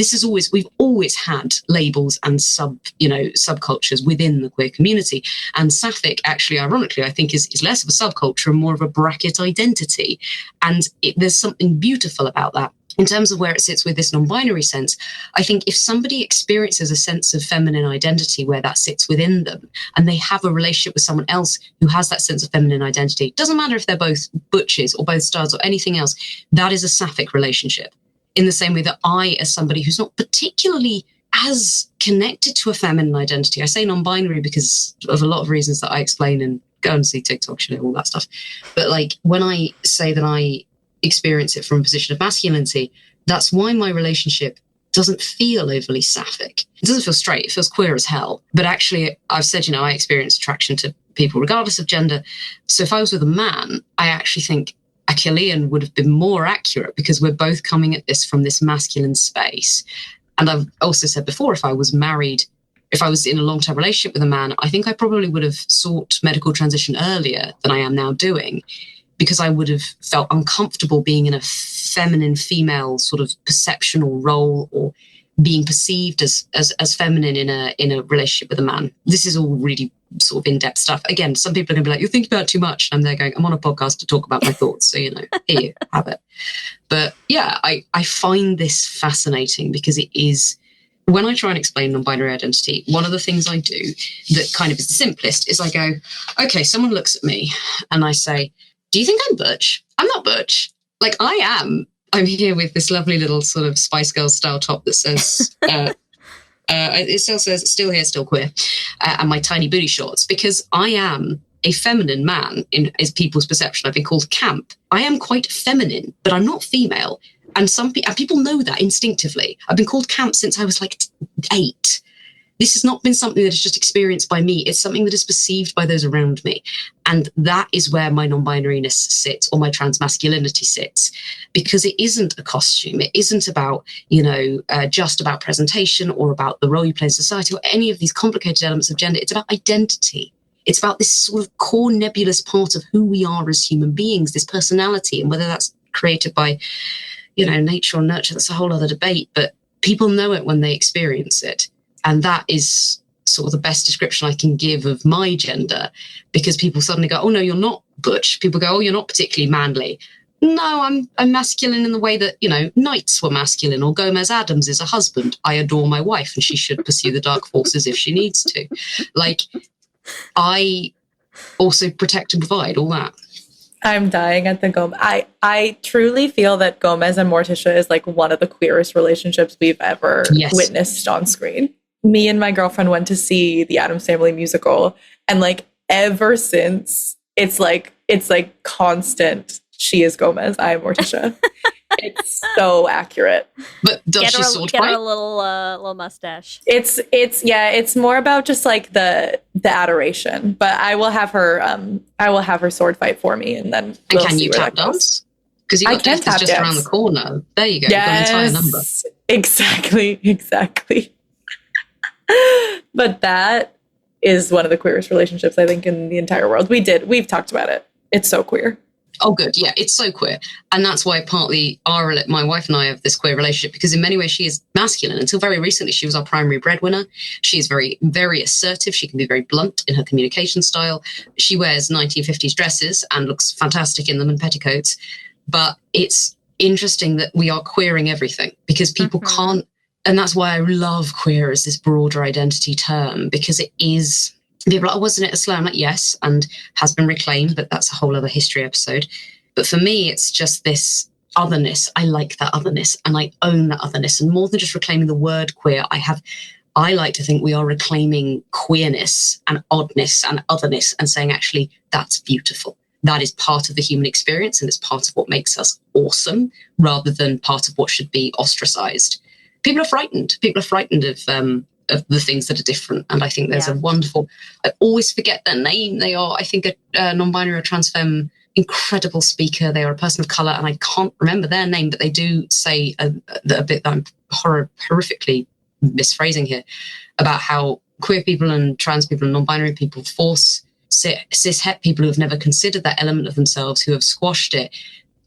we've always had labels and subcultures within the queer community. And sapphic, actually, ironically, I think is less of a subculture and more of a bracket identity. And there's something beautiful about that. In terms of where it sits with this non-binary sense, I think if somebody experiences a sense of feminine identity where that sits within them and they have a relationship with someone else who has that sense of feminine identity, doesn't matter if they're both butches or both studs or anything else, that is a sapphic relationship. In the same way that I, as somebody who's not particularly as connected to a feminine identity, I say non-binary because of a lot of reasons that I explain, and go and see TikTok, all that stuff. But like when I say that I experience it from a position of masculinity, that's why my relationship doesn't feel overly sapphic. It doesn't feel straight. It feels queer as hell. But actually, I've said, I experience attraction to people regardless of gender. So if I was with a man, I actually think Achillean would have been more accurate because we're both coming at this from this masculine space. And I've also said before, if I was married, if I was in a long-term relationship with a man, I think I probably would have sought medical transition earlier than I am now doing, because I would have felt uncomfortable being in a feminine female sort of perceptional role or being perceived as feminine in a relationship with a man. This is all really sort of in-depth stuff. Again, some people are going to be like, you're thinking about it too much. And they're going, I'm on a podcast to talk about my thoughts. So, here you have it. But yeah, I find this fascinating because it is, when I try and explain non-binary identity, one of the things I do that kind of is the simplest is I go, okay, someone looks at me and I say, do you think I'm butch? I'm not butch. Like I am. I'm here with this lovely little sort of Spice Girls style top that says, it still says, still here, still queer, and my tiny booty shorts, because I am a feminine man in is people's perception. I've been called camp. I am quite feminine, but I'm not female. And people know that instinctively. I've been called camp since I was like 8. This has not been something that is just experienced by me. It's something that is perceived by those around me. And that is where my non-binariness sits, or my transmasculinity sits, because it isn't a costume. It isn't about, just about presentation or about the role you play in society or any of these complicated elements of gender. It's about identity. It's about this sort of core nebulous part of who we are as human beings, this personality, and whether that's created by, nature or nurture, that's a whole other debate. But people know it when they experience it. And that is sort of the best description I can give of my gender, because people suddenly go, oh, no, you're not butch. People go, oh, you're not particularly manly. No, I'm masculine in the way that, knights were masculine, or Gomez Addams is a husband. I adore my wife and she should pursue the dark forces if she needs to. Like, I also protect and provide, all that. I'm dying at the Gomez. I truly feel that Gomez and Morticia is like one of the queerest relationships we've ever witnessed on screen. Me and my girlfriend went to see the Addams Family musical, and like ever since, it's like constant. She is Gomez, I am Morticia. It's so accurate. But does she sword get fight? her a little mustache. It's more about just like the adoration. But I will have her sword fight for me, and then we'll can you tap dance? Because you got Death is just around the corner. There you go. Yes, you've got an entire number. Exactly. But that is one of the queerest relationships, I think, in the entire world. We've talked about it. It's so queer. Oh, good. Yeah, it's so queer. And that's why partly my wife and I have this queer relationship, because in many ways she is masculine. Until very recently, she was our primary breadwinner. She is very, very assertive. She can be very blunt in her communication style. She wears 1950s dresses and looks fantastic in them, and petticoats. But it's interesting that we are queering everything, because people can't. And that's why I love queer as this broader identity term, because it is, people are like, oh, wasn't it a slur? I'm like, yes, and has been reclaimed, but that's a whole other history episode. But for me, it's just this otherness. I like that otherness, and I own that otherness. And more than just reclaiming the word queer, I like to think we are reclaiming queerness and oddness and otherness and saying, actually, that's beautiful. That is part of the human experience, and it's part of what makes us awesome, rather than part of what should be ostracized. People are frightened. People are frightened of the things that are different. And I think there's a wonderful, I always forget their name. They are, I think, a non-binary or trans femme, incredible speaker. They are a person of color, and I can't remember their name, but they do say a bit that I'm horrifically misphrasing here, about how queer people and trans people and non-binary people force cis het people who have never considered that element of themselves, who have squashed it.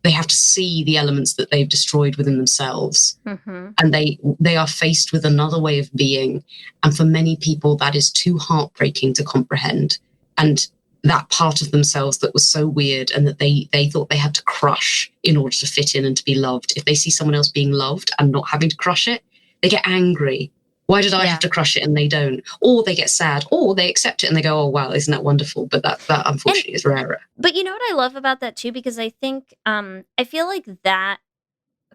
They have to see the elements that they've destroyed within themselves. And they are faced with another way of being. And for many people, that is too heartbreaking to comprehend. And that part of themselves that was so weird and that they thought they had to crush in order to fit in and to be loved. If they see someone else being loved and not having to crush it, they get angry. Why did I have to crush it and they don't? Or they get sad, or they accept it and they go, oh, wow, isn't that wonderful? But that unfortunately is rarer. But you know what I love about that too? Because I think, I feel like that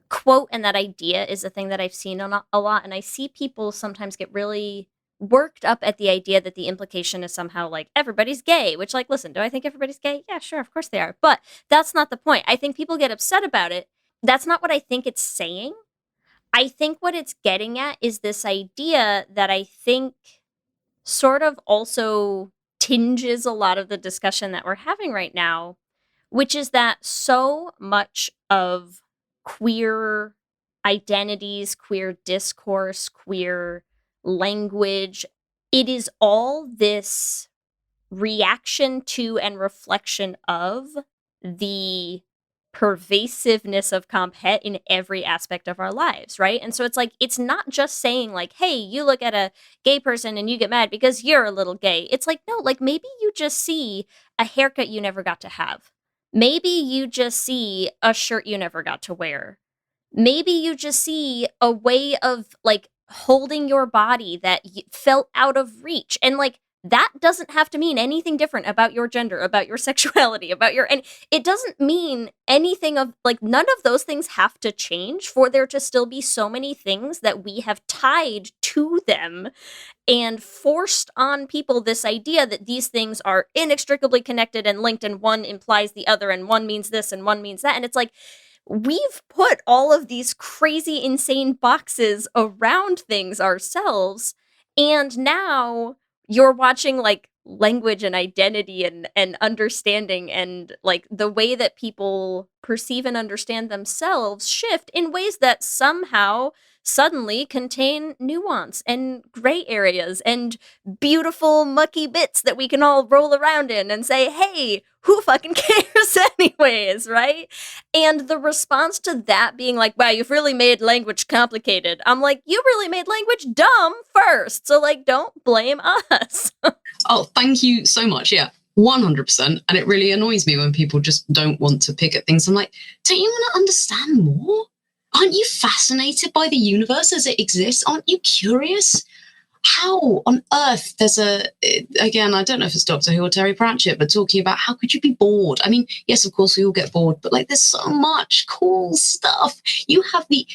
quote and that idea is a thing that I've seen a lot. And I see people sometimes get really worked up at the idea that the implication is somehow like everybody's gay, which, like, listen, do I think everybody's gay? Yeah, sure, of course they are. But that's not the point. I think people get upset about it. That's not what I think it's saying. I think what it's getting at is this idea that I think sort of also tinges a lot of the discussion that we're having right now, which is that so much of queer identities, queer discourse, queer language, it is all this reaction to and reflection of the pervasiveness of comp het in every aspect of our lives, right? And so it's like, it's not just saying like, hey, you look at a gay person and you get mad because you're a little gay. It's like, no, like maybe you just see a haircut you never got to have. Maybe you just see a shirt you never got to wear. Maybe you just see a way of like holding your body that felt out of reach. And like, that doesn't have to mean anything different about your gender, about your sexuality, and it doesn't mean anything of, like, none of those things have to change for there to still be so many things that we have tied to them and forced on people this idea that these things are inextricably connected and linked, and one implies the other, and one means this and one means that. And it's like, we've put all of these crazy, insane boxes around things ourselves, and now you're watching like language and identity and understanding and like the way that people perceive and understand themselves shift in ways that somehow suddenly contain nuance and gray areas and beautiful mucky bits that we can all roll around in and say, hey, who fucking cares anyways, right? And the response to that being like, wow, you've really made language complicated. I'm like, you really made language dumb first. So like, don't blame us. Oh, thank you so much. Yeah, 100%. And it really annoys me when people just don't want to pick at things. I'm like, don't you want to understand more? Aren't you fascinated by the universe as it exists? Aren't you curious? How on earth there's again, I don't know if it's Doctor Who or Terry Pratchett, but talking about how could you be bored? I mean, yes, of course we all get bored, but like there's so much cool stuff. You have the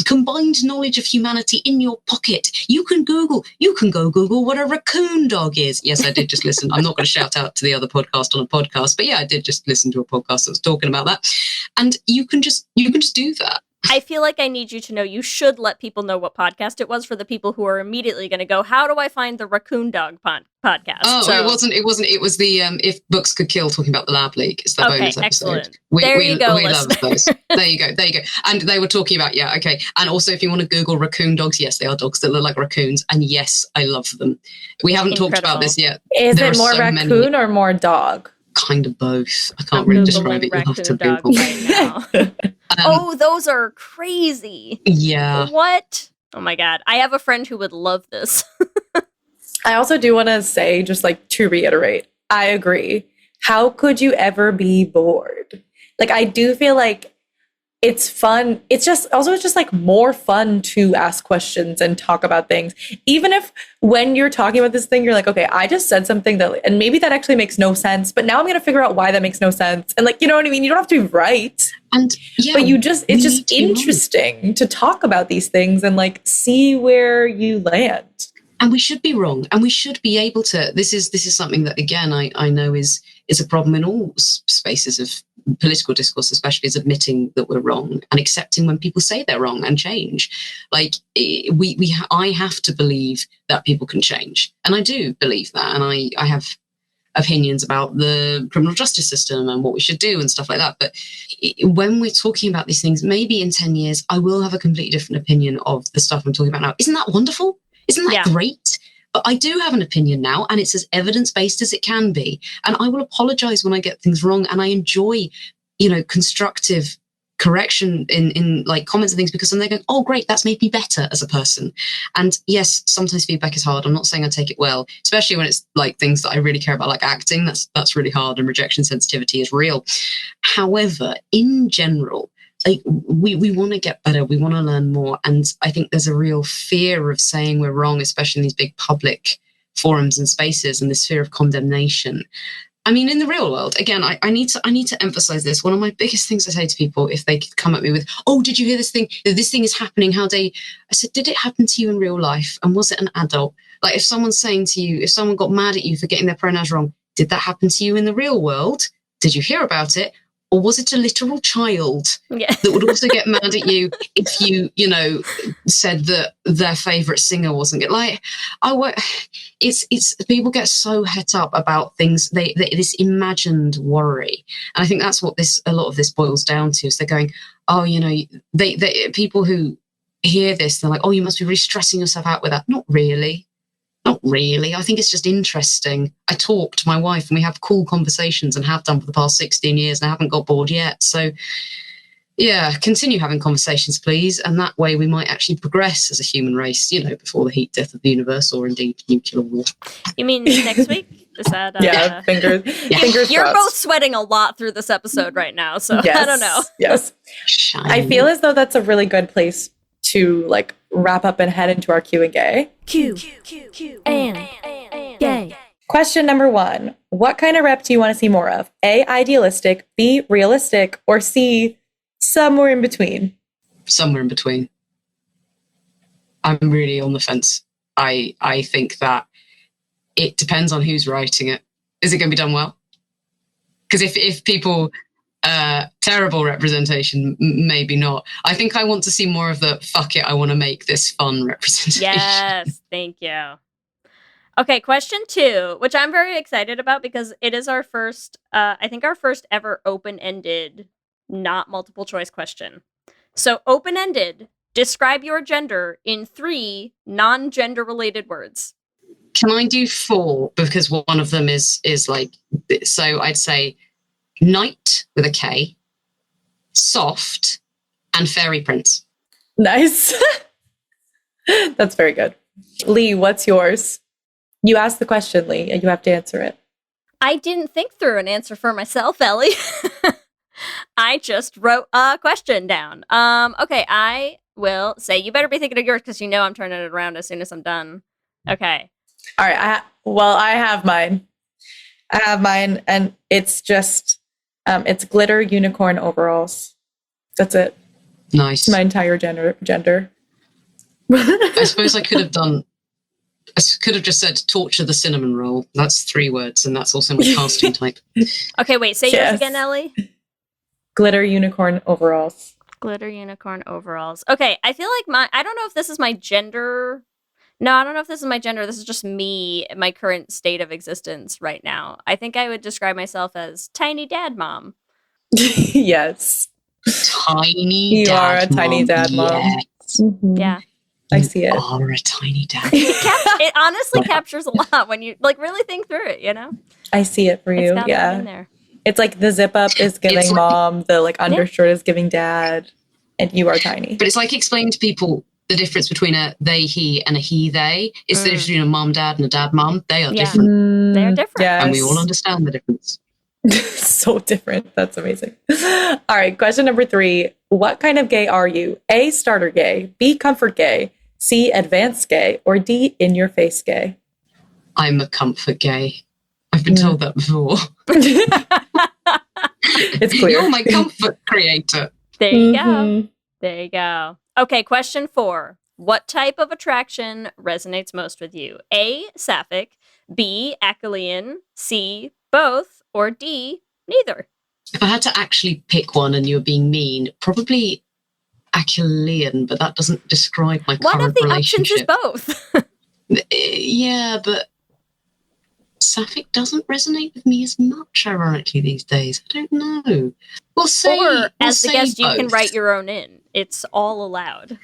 combined knowledge of humanity in your pocket. You can go Google what a raccoon dog is. Yes, I did just listen. I'm not going to shout out to the other podcast on a podcast, but yeah, I did just listen to a podcast that was talking about that. And you can just do that. I feel like I need you to know you should let people know what podcast it was for the people who are immediately going to go, how do I find the Raccoon Dog podcast? Oh, so, it wasn't. It was the If Books Could Kill, talking about the Lab Leak. It's the bonus episode. Excellent. There you go, we love those. There you go. And they were talking about, yeah, okay. And also if you want to Google raccoon dogs, yes, they are dogs that look like raccoons. And yes, I love them. We haven't talked about this yet. Is it more raccoon or more dog? Kind of both. I can't really describe it. You'll have to Google right now. Oh, those are crazy. Yeah. What? Oh my God. I have a friend who would love this. I also do want to say, just like to reiterate, I agree. How could you ever be bored? Like, I do feel like it's fun. It's just like more fun to ask questions and talk about things. Even if when you're talking about this thing, you're like, okay, I just said something that, and maybe that actually makes no sense, but now I'm going to figure out why that makes no sense. And like, you know what I mean? You don't have to be right. And yeah, but it's just interesting to talk about these things and like see where you land. And we should be wrong, and we should be able to. This is something that, again, I know is a problem in all spaces of political discourse, especially, is admitting that we're wrong and accepting when people say they're wrong and change. Like I have to believe that people can change, and I do believe that, and I have opinions about the criminal justice system and what we should do and stuff like that. But when we're talking about these things, maybe in 10 years, I will have a completely different opinion of the stuff I'm talking about now. Isn't that wonderful? Isn't that great? But I do have an opinion now, and it's as evidence-based as it can be. And I will apologize when I get things wrong. And I enjoy, constructive correction in like comments and things, because then they're going, oh, great, that's made me better as a person. And yes, sometimes feedback is hard. I'm not saying I take it well, especially when it's like things that I really care about, like acting. That's really hard, and rejection sensitivity is real. However, in general, like we want to get better. We want to learn more. And I think there's a real fear of saying we're wrong, especially in these big public forums and spaces, and this fear of condemnation. I mean, in the real world, again, I need to emphasize this. One of my biggest things I say to people, if they come at me with, oh, did you hear this thing? This thing is happening. I said, did it happen to you in real life? And was it an adult? Like, if someone's saying to you, if someone got mad at you for getting their pronouns wrong, did that happen to you in the real world? Did you hear about it? Or was it a literal child that would also get mad at you if you said that their favorite singer wasn't good? Like, it's people get so het up about things, they this imagined worry, and I think that's what a lot of this boils down to. Is they're going, oh, they people who hear this, they're like, oh, you must be really stressing yourself out with that. Not really. I think it's just interesting. I talk to my wife and we have cool conversations, and have done for the past 16 years, and I haven't got bored yet. So yeah, continue having conversations, please. And that way we might actually progress as a human race, before the heat death of the universe, or indeed nuclear war. You mean next week? Is that fingers You're crossed. Both sweating a lot through this episode right now, so yes. I don't know. Yes. I feel as though that's a really good place to like wrap up and head into our Q&A. Q and gay. Question number 1. What kind of rep do you want to see more of? A, idealistic, B, realistic, or C, somewhere in between? Somewhere in between. I'm really on the fence. I think that it depends on who's writing it. Is it going to be done well? Because if people... terrible representation, maybe not. I think I want to see more of the fuck it, I want to make this fun representation. Yes, thank you. Okay, question 2, which I'm very excited about because it is our first, I think our first ever open-ended, not multiple choice question. So open-ended, describe your gender in 3 non-gender related words. Can I do 4? Because one of them is like, so I'd say knight with a K, soft, and fairy prince. Nice. That's very good. Leigh, what's yours? You asked the question, Leigh, and you have to answer it. I didn't think through an answer for myself, Ellie. I just wrote a question down. Okay, I will say, you better be thinking of yours because I'm turning it around as soon as I'm done. Okay. All right. I have mine. And it's just... it's glitter unicorn overalls. That's it. Nice. My entire gender. I suppose I could have just said torture the cinnamon roll. That's 3 words, and that's also my casting type. Okay, wait, say yours again, Ellie. Glitter unicorn overalls. Glitter unicorn overalls. Okay, I feel like I don't know if this is my gender. No, I don't know if this is my gender. This is just me, my current state of existence right now. I think I would describe myself as tiny dad mom. Yes. Tiny you dad are a tiny dad mom. Yes. Mm-hmm. Yeah. I see it. You are a tiny dad. It honestly captures a lot when you really think through it, I see it for you. It's yeah. in there. It's like the zip up is giving mom, the undershirt is giving dad, and you are tiny. But it's like explaining to people the difference between a they, he, and a he, they. It's the difference between a mom, dad, and a dad, mom. They are different. They're different. Yes. And we all understand the difference. So different. That's amazing. All right. Question number 3. What kind of gay are you? A, starter gay. B, comfort gay. C, advanced gay. Or D, in your face gay. I'm a comfort gay. I've been told that before. It's clear. You're my comfort creator. There you go. There you go. Okay, question 4. What type of attraction resonates most with you? A, sapphic. B, Achillean. C, both. Or D, neither. If I had to actually pick one and you were being mean, probably Achillean, but that doesn't describe my current relationship. One of the options is both. Yeah, but sapphic doesn't resonate with me as much, ironically, these days. I don't know. We'll say, or as the guest, both. you can write your own in. It's all allowed.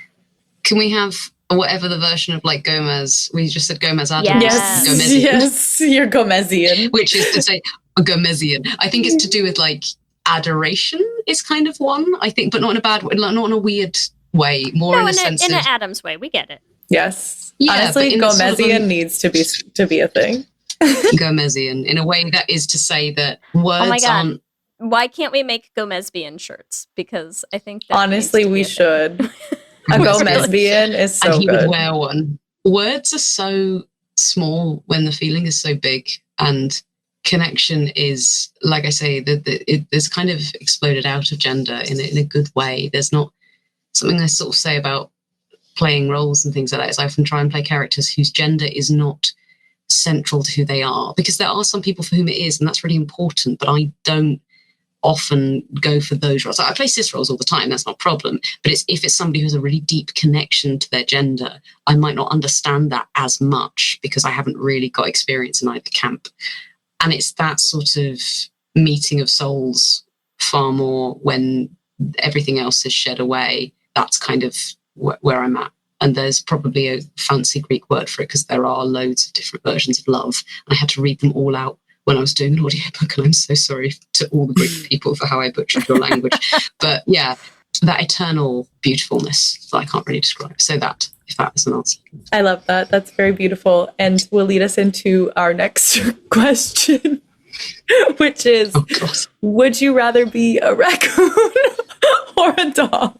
Can we have whatever the version of like Gomez? We just said Gomez Addam. Yes. Gomezian. Yes, you're Gomezian. Which is to say, a Gomezian. I think it's to do with like adoration is kind of one, I think, but not in a bad way, not in a weird way, more in a sense in of... an Addams way. We get it. Yes. Yeah, honestly, Gomezian needs to be a thing. Gomezian, in a way that is to say that words aren't... Why can't we make Gomezbian shirts? Because I think that honestly, we should. A Gomezbian is so and he good. would wear one. Words are so small when the feeling is so big, and connection is, like I say, it's kind of exploded out of gender in a good way. There's not something I sort of say about playing roles and things like that is I often try and play characters whose gender is not central to who they are, because there are some people for whom it is, and that's really important, but I don't often go for those roles. I play cis roles all the time, that's not a problem, but if it's somebody who has a really deep connection to their gender, I might not understand that as much because I haven't really got experience in either camp. And it's that sort of meeting of souls far more when everything else is shed away. That's kind of where I'm at. And there's probably a fancy Greek word for it because there are loads of different versions of love. I had to read them all out when I was doing an audiobook, and I'm so sorry to all the Greek people for how I butchered your language. But yeah, that eternal beautifulness that I can't really describe. So that, if that was an answer. I love that. That's very beautiful. And will lead us into our next question, which is, would you rather be a raccoon or a dog?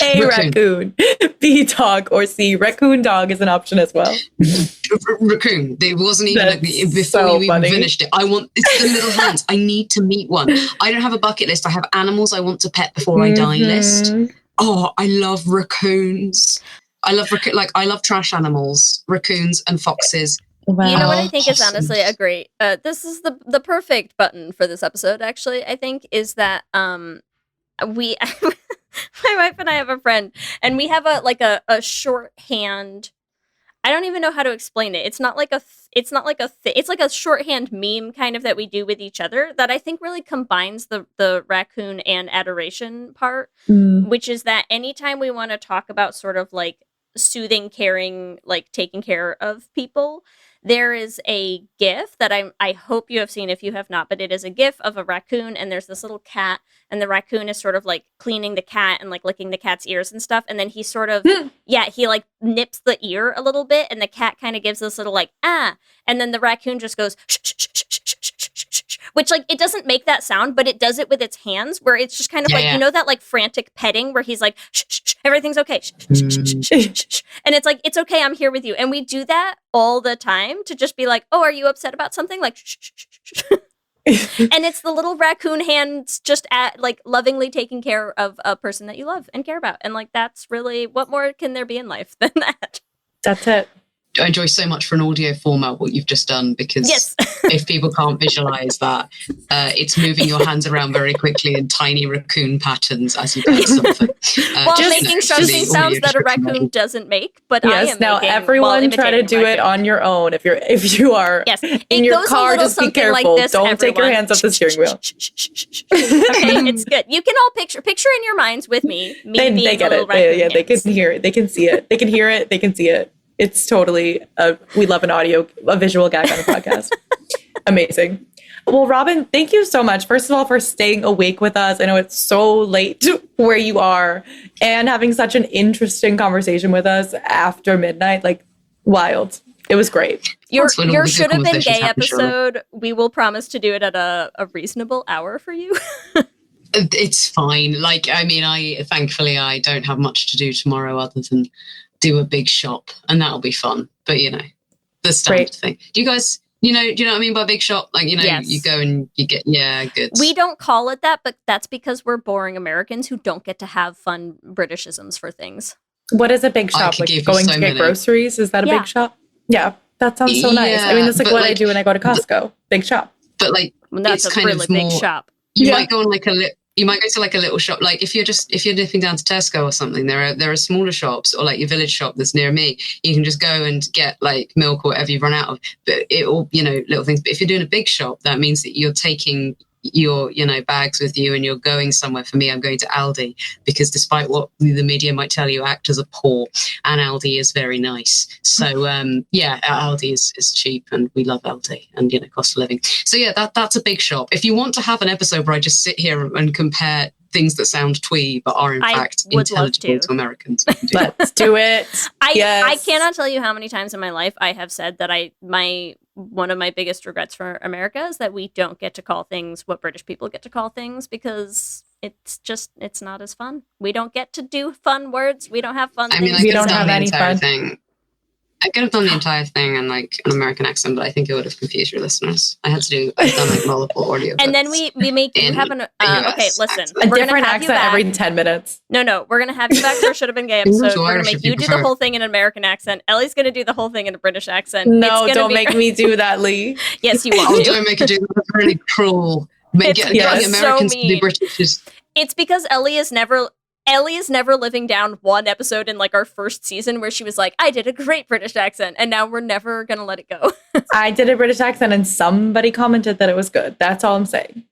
A, raccoon. B, dog. Or C, raccoon dog is an option as well. Raccoon. It wasn't even before you even finished it. It's the little hands. I need to meet one. I don't have a bucket list. I have animals I want to pet before I die list. Oh, I love raccoons. I love trash animals, raccoons and foxes. Wow. You know what I think is honestly a great, this is the perfect button for this episode, actually, I think, is that we... My wife and I have a friend, and we have a shorthand. I don't even know how to explain it. It's like a shorthand meme kind of that we do with each other that I think really combines the raccoon and adoration part, which is that anytime we want to talk about sort of like soothing, caring, like taking care of people, there is a GIF that I hope you have seen if you have not, but it is a GIF of a raccoon, and there's this little cat, and the raccoon is sort of like cleaning the cat and like licking the cat's ears and stuff, and then he sort of, he like nips the ear a little bit, and the cat kind of gives this little like, and then the raccoon just goes, shh, shh, shh, shh, shh, shh, shh, shh, which like, it doesn't make that sound, but it does it with its hands, where it's just kind of you know that like frantic petting where he's like, shh, shh, shh, everything's okay, shh, shh, shh, shh, shh, shh, shh. And it's like, it's okay, I'm here with you. And we do that all the time to just be like, oh, are you upset about something? Like, shh, shh, shh, shh, shh. And it's the little raccoon hands just at like lovingly taking care of a person that you love and care about. And like, that's really, what more can there be in life than that? That's it. I enjoy so much for an audio format what you've just done, because if people can't visualize that, it's moving your hands around very quickly in tiny raccoon patterns as you pet something. While making something sounds that a raccoon doesn't make, but I am now making everyone try to do it on your own. If you are in your car, just be careful. Like don't take your hands off the steering wheel. Okay, it's good. You can all picture in your minds with me. They get it. They can hear it. They can see it. They can hear it. They can see it. It's totally, we love a visual gag on a podcast. Amazing. Well, Robyn, thank you so much. First of all, for staying awake with us. I know it's so late where you are, and having such an interesting conversation with us after midnight. Like, wild. It was great. Your should have been gay episode, we will promise to do it at a reasonable hour for you. It's fine. Like, I mean, thankfully I don't have much to do tomorrow other than do a big shop, and that'll be fun. But the standard thing. Do you guys, do you know what I mean by big shop? Like, yes. You go and you get, good. We don't call it that, but that's because we're boring Americans who don't get to have fun Britishisms for things. What is a big shop? Like going to get groceries? Is that a big shop? Yeah, that sounds so nice. I mean, that's like what I do when I go to Costco. Big shop. But like, that's it's a kind really of more, big shop. You might go on like You might go to like a little shop, like if you're nipping down to Tesco or something, there are smaller shops, or like your village shop that's near me. You can just go and get like milk or whatever you've run out of, but it all, little things. But if you're doing a big shop, that means that you're taking your bags with you and you're going somewhere. For me, I'm going to Aldi, because despite what the media might tell you, actors are poor and Aldi is very nice. So Aldi is cheap, and we love Aldi, and cost of living. So that's a big shop. If you want to have an episode where I just sit here and compare things that sound twee but are in fact intelligible to Americans, let's do it. I cannot tell you how many times in my life I have said that one of my biggest regrets for America is that we don't get to call things what British people get to call things, because it's not as fun. We don't get to do fun words. We don't have fun things. We don't have any fun. I could have done the entire thing in like an American accent, but I think it would have confused your listeners. I've done like multiple audio. And then we make you have an okay, listen. A different accent every 10 minutes. No, we're gonna have you back for a Should Have Been Gay episode. We're gonna make you do the whole thing in an American accent. Ellie's gonna do the whole thing in a British accent. No, don't make me do that, Leigh. Yes, you will. Don't make her do that. That's really cruel. Americans so mean. Be British. It's because Ellie is never living down one episode in like our first season where she was like, I did a great British accent, and now we're never gonna let it go. I did a British accent and somebody commented that it was good. That's all I'm saying.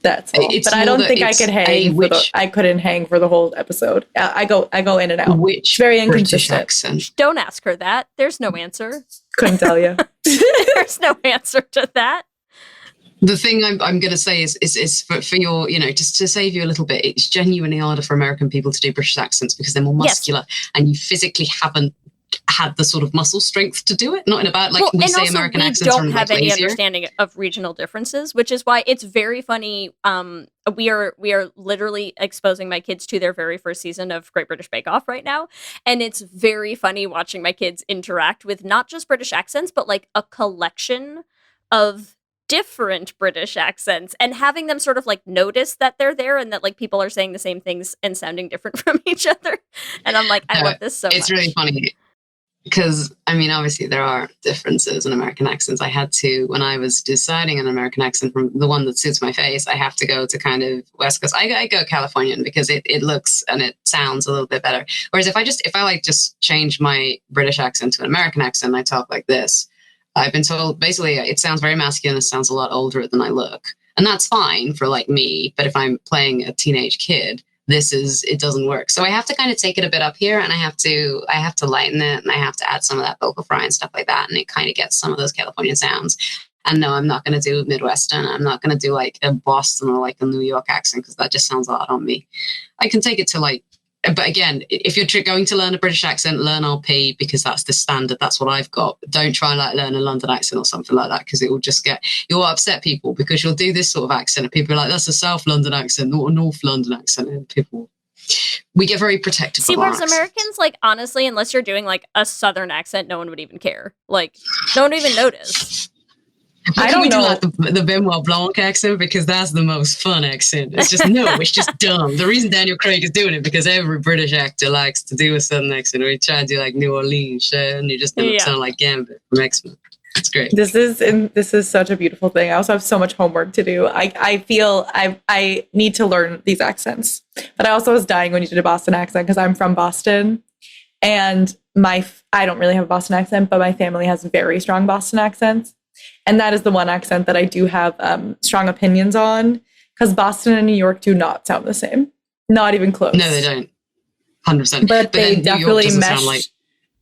That's all. But I don't think I could hang. I couldn't hang for the whole episode. I go in and out. Which very British inconsistent accent? Don't ask her that. There's no answer. Couldn't tell you. There's no answer to that. The thing I'm going to say is for your, just to save you a little bit, it's genuinely harder for American people to do British accents because they're more muscular, and you physically haven't had the sort of muscle strength to do it. Not in a bad, like we say American accents are we don't have any lazier. understanding of regional differences, which is why it's very funny. We are literally exposing my kids to their very first season of Great British Bake Off right now. And it's very funny watching my kids interact with not just British accents, but like a collection of different British accents, and having them sort of like notice that they're there and that like people are saying the same things and sounding different from each other. And I'm like, I love this so much. It's really funny because, obviously there are differences in American accents. I had to, when I was deciding an American accent from the one that suits my face, I have to go to kind of West Coast. I go Californian because it looks and it sounds a little bit better. Whereas if I just change my British accent to an American accent, I talk like this. I've been told, basically, it sounds very masculine. It sounds a lot older than I look. And that's fine for, like, me. But if I'm playing a teenage kid, it doesn't work. So I have to kind of take it a bit up here, and I have to lighten it, and I have to add some of that vocal fry and stuff like that. And it kind of gets some of those Californian sounds. And no, I'm not going to do Midwestern. I'm not going to do, like, a Boston or, like, a New York accent, because that just sounds odd on me. I can take it to, like, but again, if you're going to learn a British accent, learn RP, because that's the standard. That's what I've got. Don't try and learn a London accent or something like that, because it will you'll upset people, because you'll do this sort of accent and people are like, that's a South London accent, not a North London accent. And we get very protective. See, whereas Americans, like, honestly, unless you're doing like a Southern accent, no one would even care. Like, no one would even notice. I don't know. Do like the Benoit Blanc accent, because that's the most fun accent. It's just it's just dumb. The reason Daniel Craig is doing it because every British actor likes to do a Southern accent, or he try to do like New Orleans, and you just don't sound like Gambit from X-Men. It's great. This is such a beautiful thing. I also have so much homework to do. I feel I need to learn these accents, but I also was dying when you did a Boston accent, because I'm from Boston, and I don't really have a Boston accent, but my family has very strong Boston accents. And that is the one accent that I do have strong opinions on, because Boston and New York do not sound the same. Not even close. No, they don't. 100%. But they definitely mesh.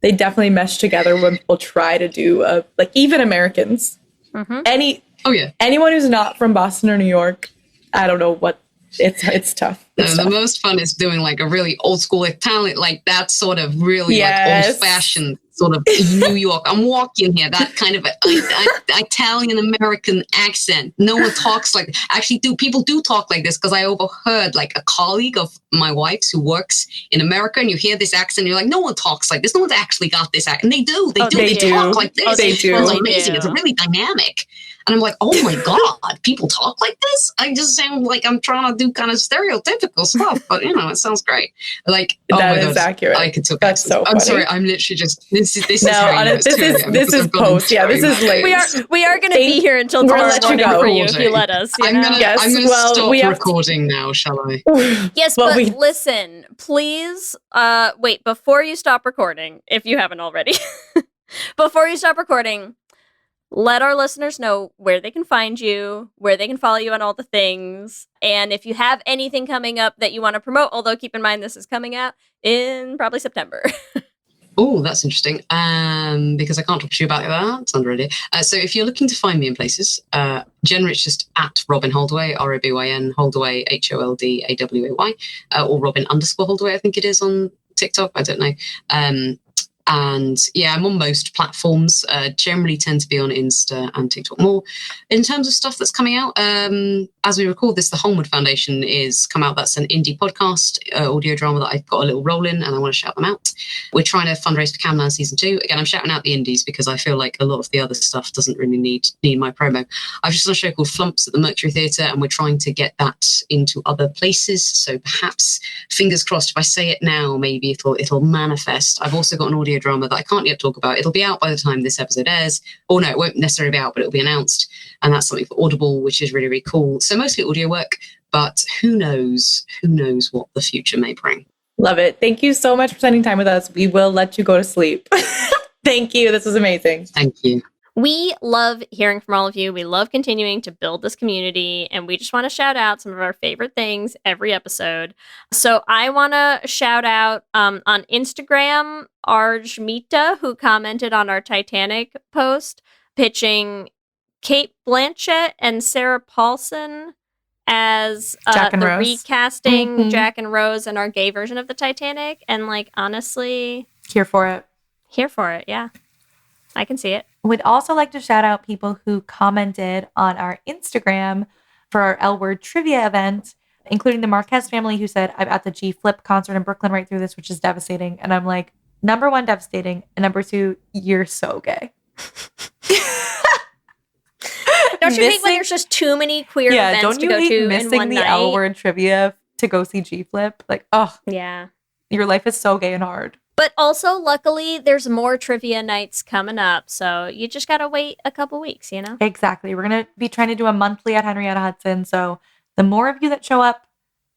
They definitely mesh together when people try to do like even Americans. Mm-hmm. Anyone who's not from Boston or New York, I don't know what. It's tough. The most fun is doing like a really old school Italian, like that sort of really like old fashioned sort of New York. I'm walking here, that kind of Italian American accent. No one talks like. Actually, people do talk like this, because I overheard like a colleague of my wife's who works in America, and you hear this accent, and you're like, no one talks like this. No one's actually got this accent. And they do. They do. They talk like this. They do. It's amazing. It's really dynamic. And I'm like, oh my God, people talk like this? I just sound like I'm trying to do kind of stereotypical stuff, but it sounds great. Like, oh that my is God, accurate. I could talk. That's so funny. I'm sorry, I'm literally just, this is no, how you know this is post. Yeah, this is late. We are going to be here until tomorrow morning for you if you let us. I'm going to stop recording now, shall I? Yes, but listen, please, wait, before you stop recording, if you haven't already, before you stop recording, let our listeners know where they can find you, where they can follow you on all the things, and if you have anything coming up that you want to promote, although keep in mind this is coming out in probably September. Oh, that's interesting. Because I can't talk to you about that. Already. So if you're looking to find me in places, generally it's just at Robyn Holdaway, Robyn Holdaway, Holdaway, or Robyn_Holdaway, I think it is on TikTok. I don't know. And yeah, I'm on most platforms, generally tend to be on Insta and TikTok more. In terms of stuff that's coming out, as we record this, the Holmwood Foundation is come out. That's an indie podcast, audio drama that I've got a little role in, and I want to shout them out. We're trying to fundraise for Camland season 2. Again, I'm shouting out the indies because I feel like a lot of the other stuff doesn't really need my promo. I've just done a show called Flumps at the Mercury Theatre, and we're trying to get that into other places. So perhaps, fingers crossed, if I say it now, maybe it'll manifest. I've also got an audio drama that I can't yet talk about. It'll be out by the time this episode airs. Or no, it won't necessarily be out, but it'll be announced. And that's something for Audible, which is really, really cool. So mostly audio work, but who knows what the future may bring. Love it. Thank you so much for spending time with us. We will let you go to sleep. Thank you. This was amazing. Thank you. We love hearing from all of you. We love continuing to build this community, and we just want to shout out some of our favorite things every episode. So I want to shout out on Instagram, Arjmita, who commented on our Titanic post, pitching Kate Blanchett and Sarah Paulson as the recasting Jack and Rose in our gay version of the Titanic. And like, honestly, Here for it. Yeah. I can see it. We'd also like to shout out people who commented on our Instagram for our L Word trivia event, including the Marquez family, who said, I'm at the G Flip concert in Brooklyn right through this, which is devastating. And I'm like, number one, devastating. And number two, you're so gay. Don't you hate when there's just too many queer events to go to in one night? Don't you hate missing the L Word trivia to go see G Flip? Like, oh. Yeah. Your life is so gay and hard. But also, luckily, there's more trivia nights coming up. So you just got to wait a couple weeks, you know? Exactly. We're going to be trying to do a monthly at Henrietta Hudson. So the more of you that show up,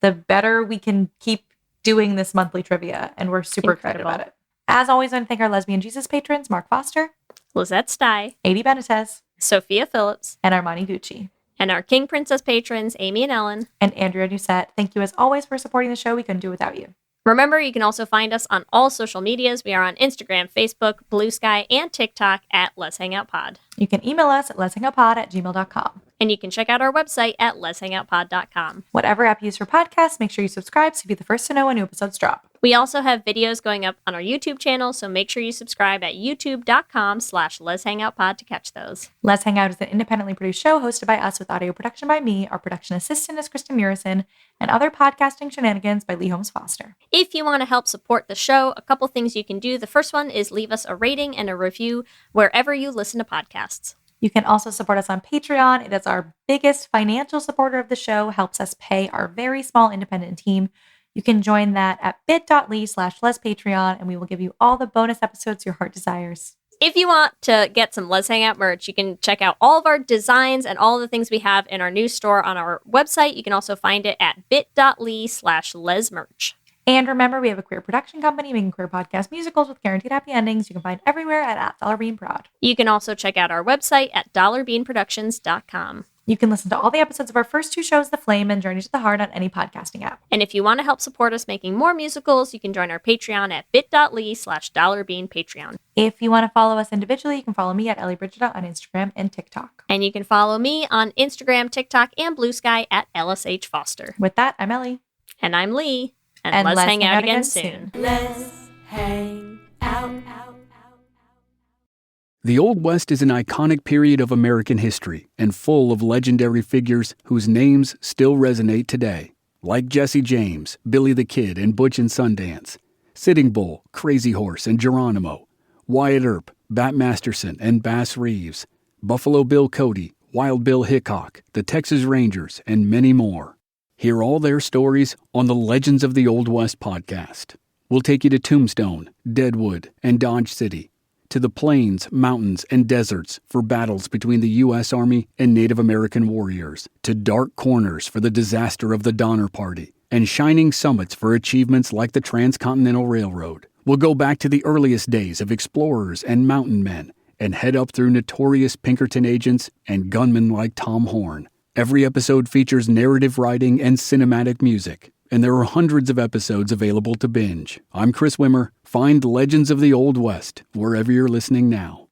the better we can keep doing this monthly trivia. And we're super excited about it. As always, I want to thank our Lesbian Jesus patrons, Mark Foster, Lizette Stye, Adi Benitez, Sophia Phillips, and Armani Gucci. And our King Princess patrons, Amy and Ellen. And Andrea Doucette. Thank you as always for supporting the show. We couldn't do it without you. Remember, you can also find us on all social medias. We are on Instagram, Facebook, Blue Sky, and TikTok at Lez Hang Out Pod. You can email us at lezhangoutpod@gmail.com. And you can check out our website at lezhangoutpod.com. Whatever app you use for podcasts, make sure you subscribe so you'll be the first to know when new episodes drop. We also have videos going up on our YouTube channel, so make sure you subscribe at youtube.com/lezhangoutpod to catch those. Lez Hang Out is an independently produced show hosted by us with audio production by me. Our production assistant is Kristen Murison, and other podcasting shenanigans by Leigh Holmes Foster. If you want to help support the show, a couple things you can do. The first one is leave us a rating and a review wherever you listen to podcasts. You can also support us on Patreon. It is our biggest financial supporter of the show, helps us pay our very small independent team. You can join that at bit.ly/lespatreon, and we will give you all the bonus episodes your heart desires. If you want to get some Lez Hang Out merch, you can check out all of our designs and all the things we have in our new store on our website. You can also find it at bit.ly/lesmerch. And remember, we have a queer production company making queer podcast musicals with guaranteed happy endings. You can find everywhere at $1beanproud. You can also check out our website at $1beanproductions.com. You can listen to all the episodes of our first two shows, The Flame and Journey to the Heart, on any podcasting app. And if you want to help support us making more musicals, you can join our Patreon at bit.ly/$1beanpatreon. If you want to follow us individually, you can follow me at Ellie Brigida on Instagram and TikTok. And you can follow me on Instagram, TikTok, and Blue Sky at LSH Foster. With that, I'm Ellie. And I'm Leigh. And let's hang out again soon. Let's hang out. The Old West is an iconic period of American history and full of legendary figures whose names still resonate today, like Jesse James, Billy the Kid, and Butch and Sundance, Sitting Bull, Crazy Horse, and Geronimo, Wyatt Earp, Bat Masterson, and Bass Reeves, Buffalo Bill Cody, Wild Bill Hickok, the Texas Rangers, and many more. Hear all their stories on the Legends of the Old West podcast. We'll take you to Tombstone, Deadwood, and Dodge City, to the plains, mountains, and deserts for battles between the U.S. Army and Native American warriors, to dark corners for the disaster of the Donner Party, and shining summits for achievements like the Transcontinental Railroad. We'll go back to the earliest days of explorers and mountain men, and head up through notorious Pinkerton agents and gunmen like Tom Horn. Every episode features narrative writing and cinematic music, and there are hundreds of episodes available to binge. I'm Chris Wimmer. Find Legends of the Old West wherever you're listening now.